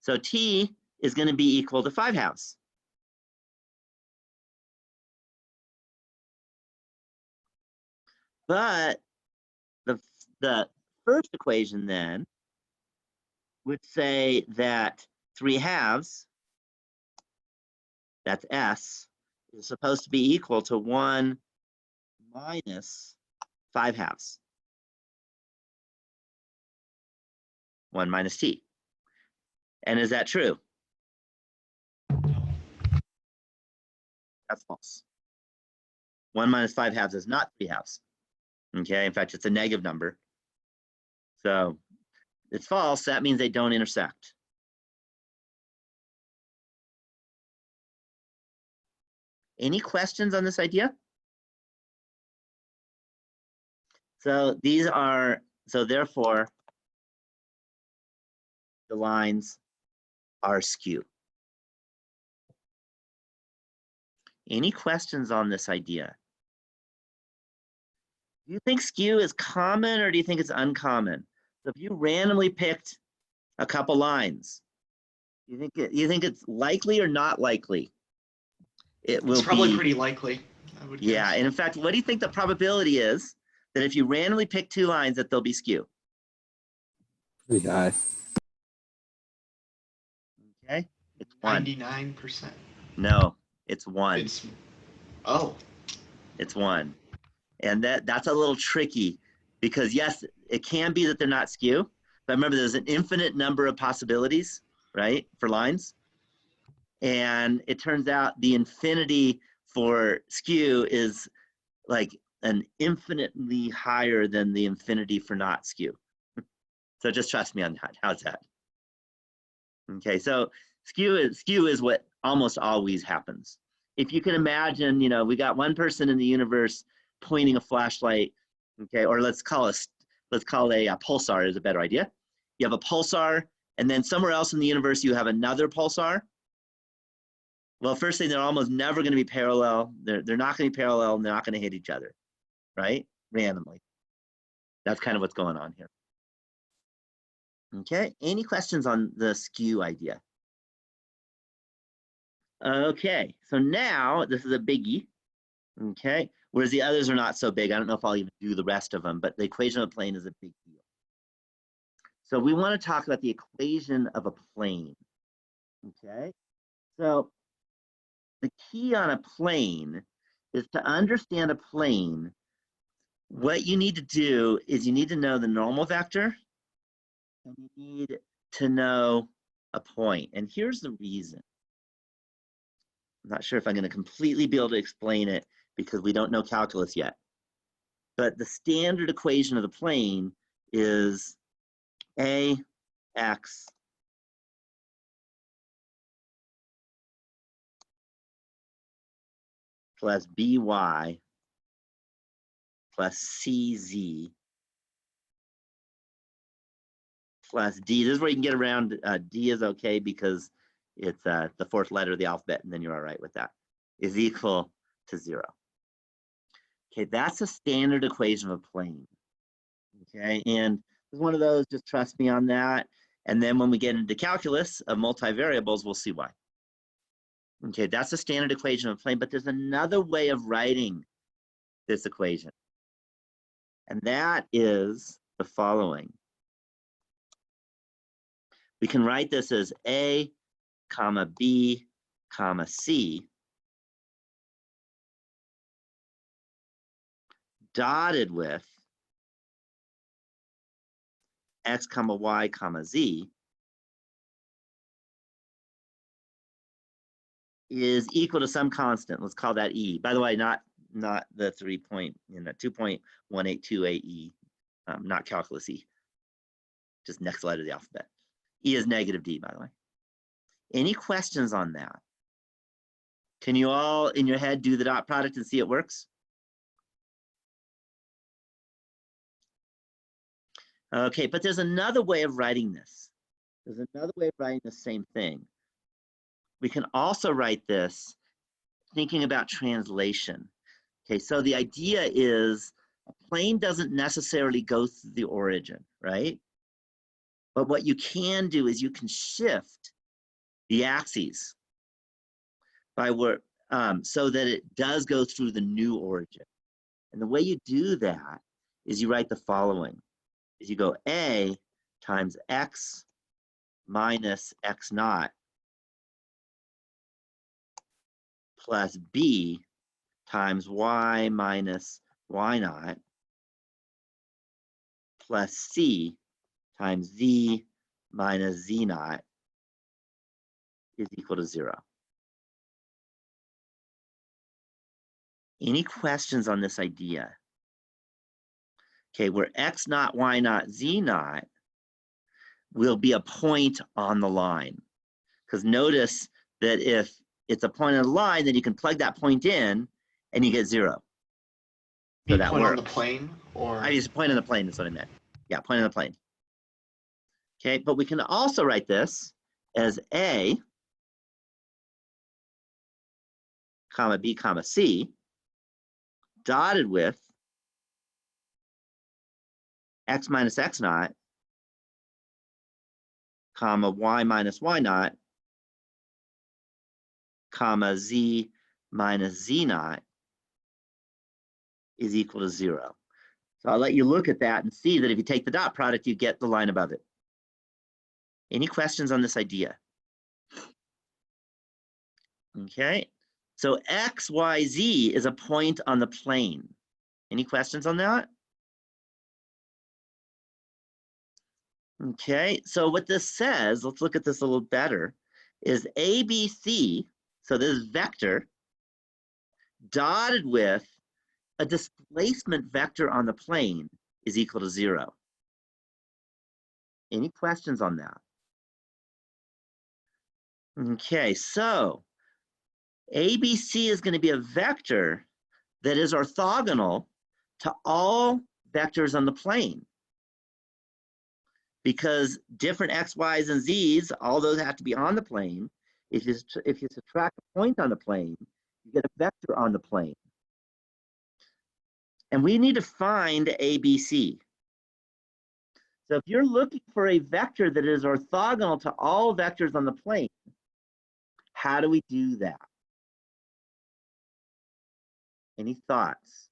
So t is going to be equal to 5 halves. But the first equation then would say that 3 halves, that's s, is supposed to be equal to 1 minus 5 halves. 1 minus t. And is that true? That's false. 1 minus 5 halves is not 3 halves. Okay, in fact, it's a negative number. So it's false. That means they don't intersect. Any questions on this idea? So these are, so therefore, the lines are skew. Any questions on this idea? Do you think skew is common or do you think it's uncommon? So if you randomly picked a couple lines, you think it's likely or not likely? It will It's probably be, pretty likely, I would yeah. guess. And in fact, what do you think the probability is that if you randomly pick two lines that they'll be skew? Pretty high. Okay, it's 1. 99%. No, it's 1. It's, oh, It's 1. And that's a little tricky because yes, it can be that they're not skew, but remember there's an infinite number of possibilities, right, for lines. And it turns out the infinity for skew is like an infinitely higher than the infinity for not skew. So just trust me on that. How's that? Okay, so skew is what almost always happens. If you can imagine, we got one person in the universe pointing a flashlight, okay, or let's call a pulsar is a better idea. You have a pulsar, and then somewhere else in the universe you have another pulsar. Well, first thing, they're almost never going to be parallel. They're not going to be parallel, and they're not going to hit each other, right? Randomly. That's kind of what's going on here. Okay, any questions on the skew idea? Okay, so now this is a biggie, okay? Whereas the others are not so big. I don't know if I'll even do the rest of them, but the equation of a plane is a big deal. So we want to talk about the equation of a plane, okay? So the key on a plane is to understand a plane. What you need to do is you need to know the normal vector and you need to know a point. And here's the reason. I'm not sure if I'm going to completely be able to explain it because we don't know calculus yet. But the standard equation of the plane is AX plus BY plus CZ plus D. This is where you can get around D is okay because it's the fourth letter of the alphabet, and then you're all right with that, is equal to 0. Okay, that's a standard equation of a plane. Okay, and it's one of those, just trust me on that. And then when we get into calculus of multivariables, we'll see why. Okay, that's a standard equation of a plane, but there's another way of writing this equation. And that is the following. We can write this as A, comma B, comma C, dotted with X, comma Y, comma Z is equal to some constant. Let's call that E. By the way, not the 2.182 AE, not calculus E, just next letter of the alphabet. E is negative D, by the way. Any questions on that? Can you all in your head do the dot product and see it works? Okay, but there's another way of writing this. There's another way of writing the same thing. We can also write this thinking about translation. Okay, so the idea is a plane doesn't necessarily go through the origin, right? But what you can do is you can shift the axes by where, so that it does go through the new origin. And the way you do that is you write the following. Is you go A times X minus X naught plus B times Y minus Y naught plus C times Z minus z naught is equal to 0. Any questions on this idea? Okay, where x naught, y naught, z naught will be a point on the line. Because notice that if it's a point on the line, then you can plug that point in and you get 0. So that point on the works. plane, or I used a point on the plane is what I meant. Yeah, point on the plane. Okay, but we can also write this as A, comma B, comma C, dotted with x minus x naught, comma y minus y naught, comma z minus z naught is equal to 0. So I'll let you look at that and see that if you take the dot product, you get the line above it. Any questions on this idea? Okay, so x, y, z is a point on the plane. Any questions on that? Okay, so what this says, let's look at this a little better, is ABC, so this vector, dotted with a displacement vector on the plane is equal to 0. Any questions on that? Okay, so ABC is going to be a vector that is orthogonal to all vectors on the plane. Because different x, y's, and z's, all those have to be on the plane. If you subtract a point on the plane, you get a vector on the plane. And we need to find ABC. So if you're looking for a vector that is orthogonal to all vectors on the plane, how do we do that? Any thoughts?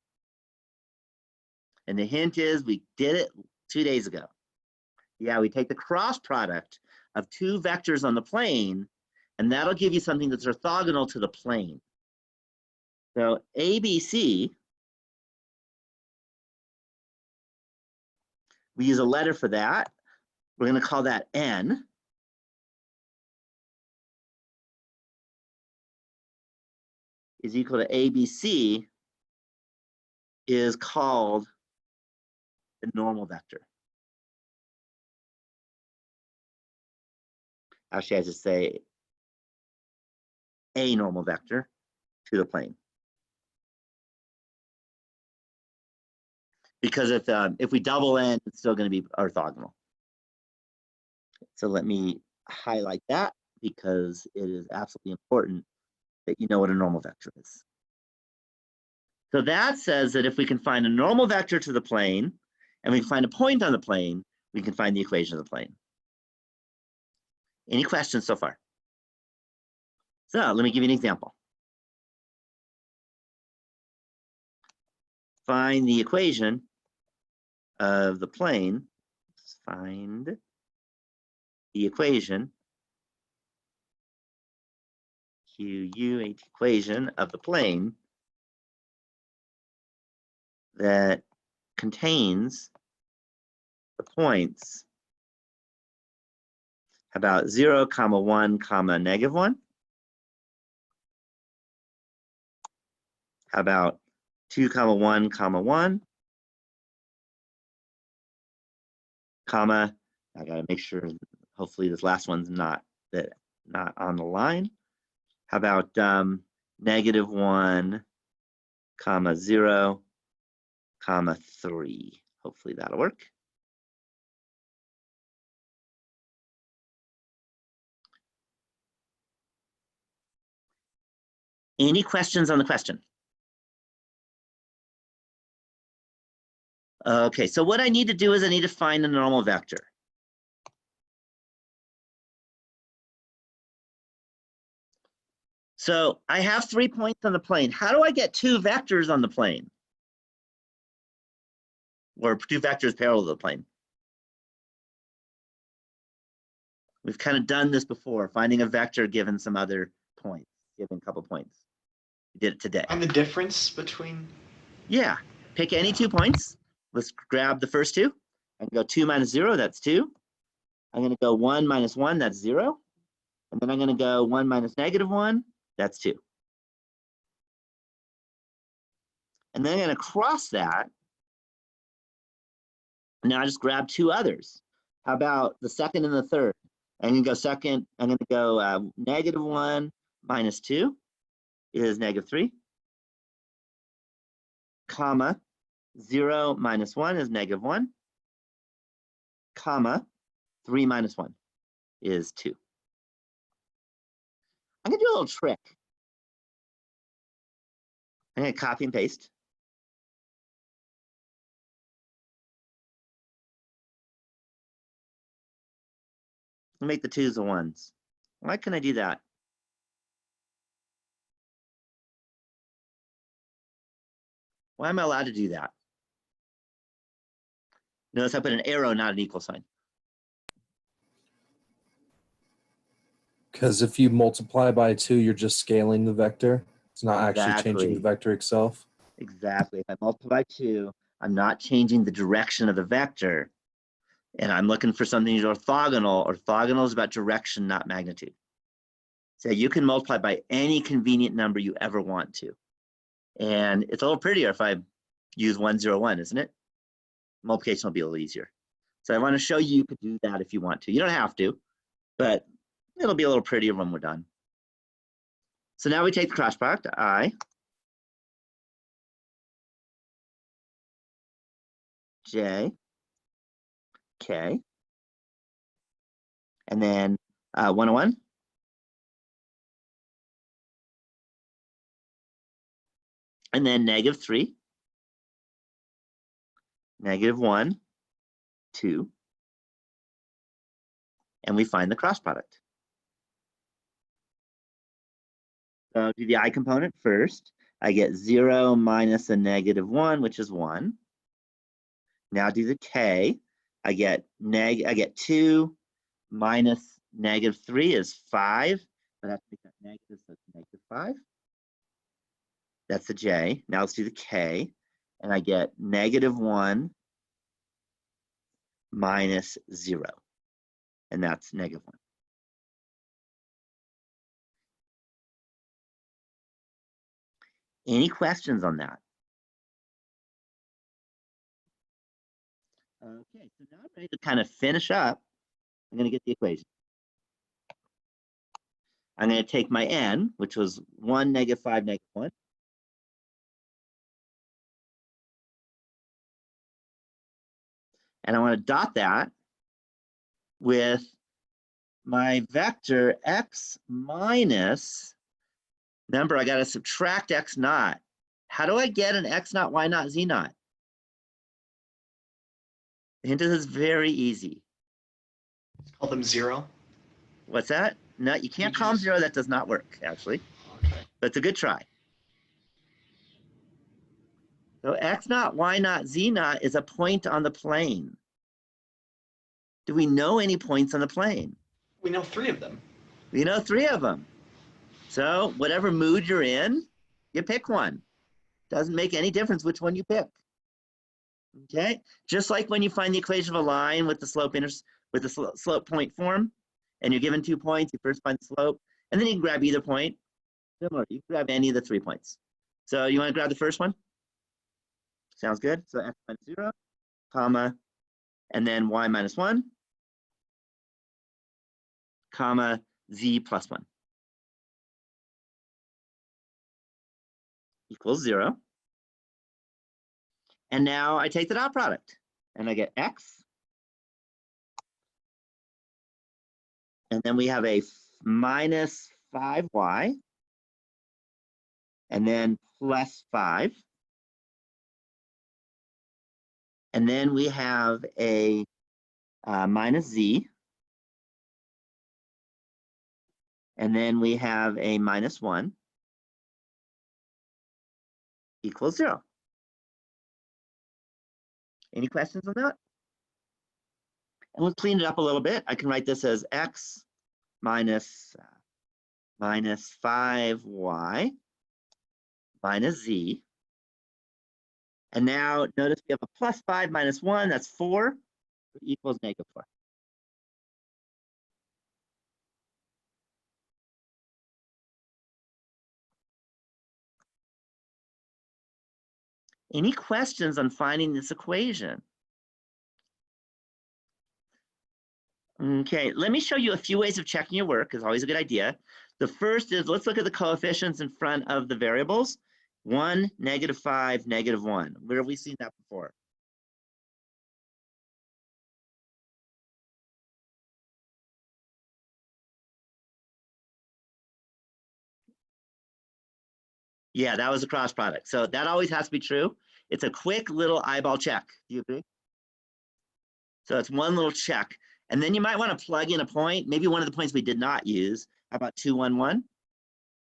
And the hint is we did it 2 days ago. Yeah, we take the cross product of two vectors on the plane, and that'll give you something that's orthogonal to the plane. So ABC, we use a letter for that. We're going to call that N. Is equal to ABC is called the normal vector. Actually, I should say a normal vector to the plane. Because if we double N, it's still going to be orthogonal. So let me highlight that because it is absolutely important that you know what a normal vector is. So that says that if we can find a normal vector to the plane and we can find a point on the plane, we can find the equation of the plane. Any questions so far? So let me give you an example. Find the equation of the plane. Let's find the equation, QUH equation of the plane that contains the points about 0, 1, -1. How about 2, 1, 1, comma, I gotta make sure, hopefully this last one's not on the line. How about -1, 0, 3. Hopefully that'll work. Any questions on the question? Okay, so what I need to do is I need to find a normal vector. So I have 3 points on the plane. How do I get 2 vectors on the plane? Or 2 vectors parallel to the plane? We've kind of done this before, finding a vector given some other points, given a couple points. We did it today. And the difference between? Yeah, pick any 2 points. Let's grab the first 2 and go 2 minus 0, that's 2. I'm going to go 1 minus 1, that's 0. And then I'm going to go 1 minus -1, that's 2. And then I'm going to cross that. Now I just grab 2 others. How about the second and the third? I'm going to go second. I'm going to go -1 minus 2 is -3, comma, 0 minus 1 is -1, comma, 3 minus 1 is 2. I'm going to do a little trick. I'm going to copy and paste. Make the 2's the 1's. Why can I do that? Why am I allowed to do that? Notice I put an arrow, not an equal sign. Because if you multiply by 2, you're just scaling the vector. It's not actually changing the Exactly. vector itself. Exactly. If I multiply by 2, I'm not changing the direction of the vector. And I'm looking for something orthogonal. Orthogonal is about direction, not magnitude. So you can multiply by any convenient number you ever want to. And it's a little prettier if I use 101, isn't it? Multiplication will be a little easier. So I want to show you could do that if you want to. You don't have to, but it'll be a little prettier when we're done. So now we take the cross product, I, J, K, and then 101. And then -3, -1, 2, and we find the cross product. So do the I component first. I get 0 minus a -1, which is 1. Now do the K. I get 2 minus -3 is 5. But I have to make that negative, so it's -5. That's the J. Now let's do the K. And I get -1 minus 0. And that's -1. Any questions on that? Okay, so now I'm ready to kind of finish up. I'm going to get the equation. I'm going to take my n, which was 1, -5, -1. And I want to dot that with my vector x minus, remember, I got to subtract x naught. How do I get an x naught, y naught, z naught? The hint is very easy. Call them 0. What's that? No, you can't call them 0. That does not work, actually. Okay. But it's a good try. So x naught, y naught, z naught is a point on the plane. Do we know any points on the plane? We know 3 of them. We know 3 of them. So whatever mood you're in, you pick one. Doesn't make any difference which one you pick. Okay, just like when you find the equation of a line with the slope point form, and you're given 2 points, you first find the slope, and then you can grab either point. Similar, you can grab any of the 3 points. So you want to grab the first one? Sounds good. So x minus 0, comma, and then y minus 1, comma, z plus 1 equals 0. And now I take the dot product and I get x. And then we have a minus 5y and then plus 5. And then we have a minus z. And then we have a minus 1 equals 0. Any questions on that? And let's clean it up a little bit. I can write this as x minus 5y minus z. And now notice we have a plus 5 minus 1, that's 4, equals -4. Any questions on finding this equation? Okay, let me show you a few ways of checking your work. It's always a good idea. The first is, let's look at the coefficients in front of the variables. 1, -5, -1. Where have we seen that before? Yeah, that was a cross product. So that always has to be true. It's a quick little eyeball check. Do you agree? So it's one little check. And then you might want to plug in a point, maybe one of the points we did not use. How about 2, 1, 1?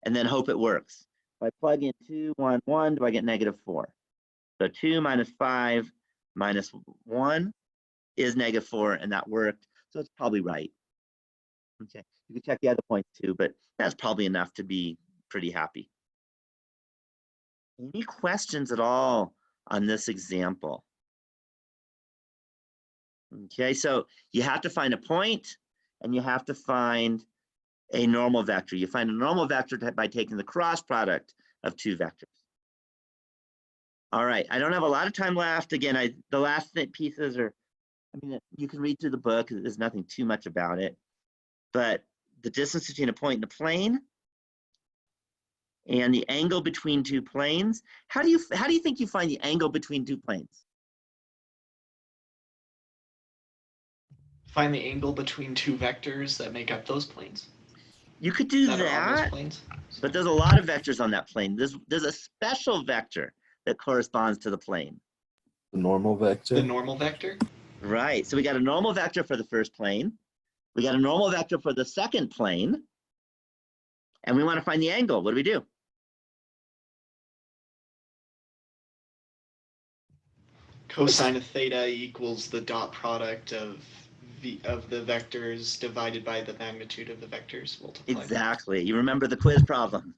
And then hope it works. If I plug in 2, 1, 1, do I get -4? So 2 minus 5 minus 1 is -4, and that worked. So it's probably right. Okay, you can check the other points too, but that's probably enough to be pretty happy. Any questions at all on this example? Okay, so you have to find a point and you have to find a normal vector. You find a normal vector by taking the cross product of two vectors. All right, I don't have a lot of time left. Again, the last pieces are, I mean, you can read through the book. There's nothing too much about it. But the distance between a point and a plane and the angle between two planes. How do you think you find the angle between two planes? Find the angle between two vectors that make up those planes. You could do That are on those that, planes. but there's a lot of vectors on that plane. There's a special vector that corresponds to the plane. The normal vector. The normal vector. Right. So we got a normal vector for the first plane. We got a normal vector for the second plane. And we want to find the angle. What do we do? Cosine of theta equals the dot product of the vectors divided by the magnitude of the vectors multiplied. Exactly. You remember the quiz problem.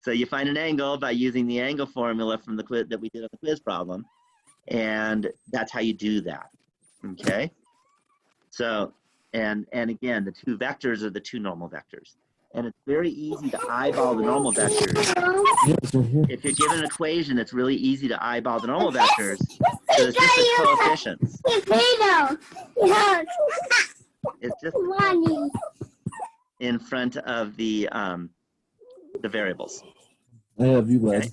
So you find an angle by using the angle formula from the quiz that we did on the quiz problem. And that's how you do that. Okay. So, and again, the two vectors are the two normal vectors. And it's very easy to eyeball the normal vectors. If you're given an equation, it's really easy to eyeball the normal vectors. So it's just the coefficients. It's just in front of the variables. I have you guys.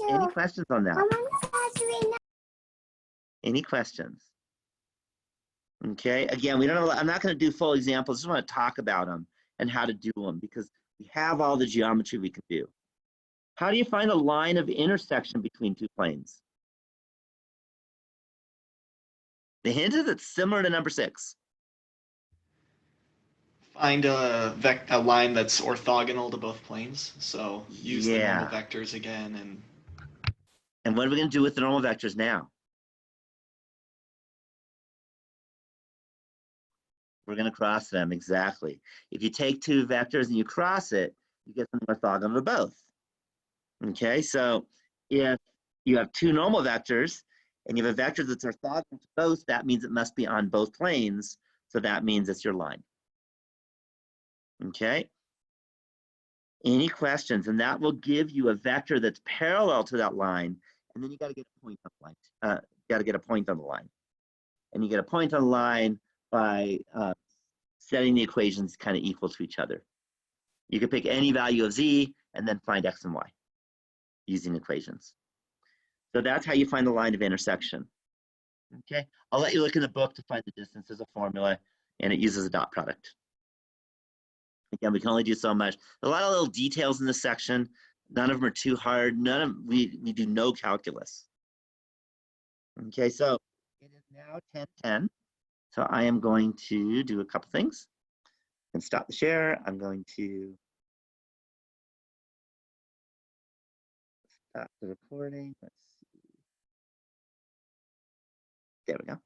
Any questions on that? Any questions? Okay, again, we don't know, I'm not going to do full examples. I just want to talk about them and how to do them because we have all the geometry we can do. How do you find a line of intersection between two planes? The hint is it's similar to number 6. Find a line that's orthogonal to both planes. So use the normal vectors again. And what are we going to do with the normal vectors now? We're going to cross them, exactly. If you take two vectors and you cross it, you get something orthogonal to both. Okay, so if you have two normal vectors and you have a vector that's orthogonal to both, that means it must be on both planes. So that means it's your line. Okay. Any questions? And that will give you a vector that's parallel to that line. And then you got to get a point on the line. You got to get a point on the line. And you get a point on the line by setting the equations kind of equal to each other. You can pick any value of z and then find x and y using equations. So that's how you find the line of intersection. Okay, I'll let you look in the book to find the distance as a formula, and it uses a dot product. Again, we can only do so much. A lot of little details in this section. None of them are too hard. We do no calculus. Okay, so it is now 10:10. So I am going to do a couple things and stop the share. I'm going to stop the recording. Let's see. There we go.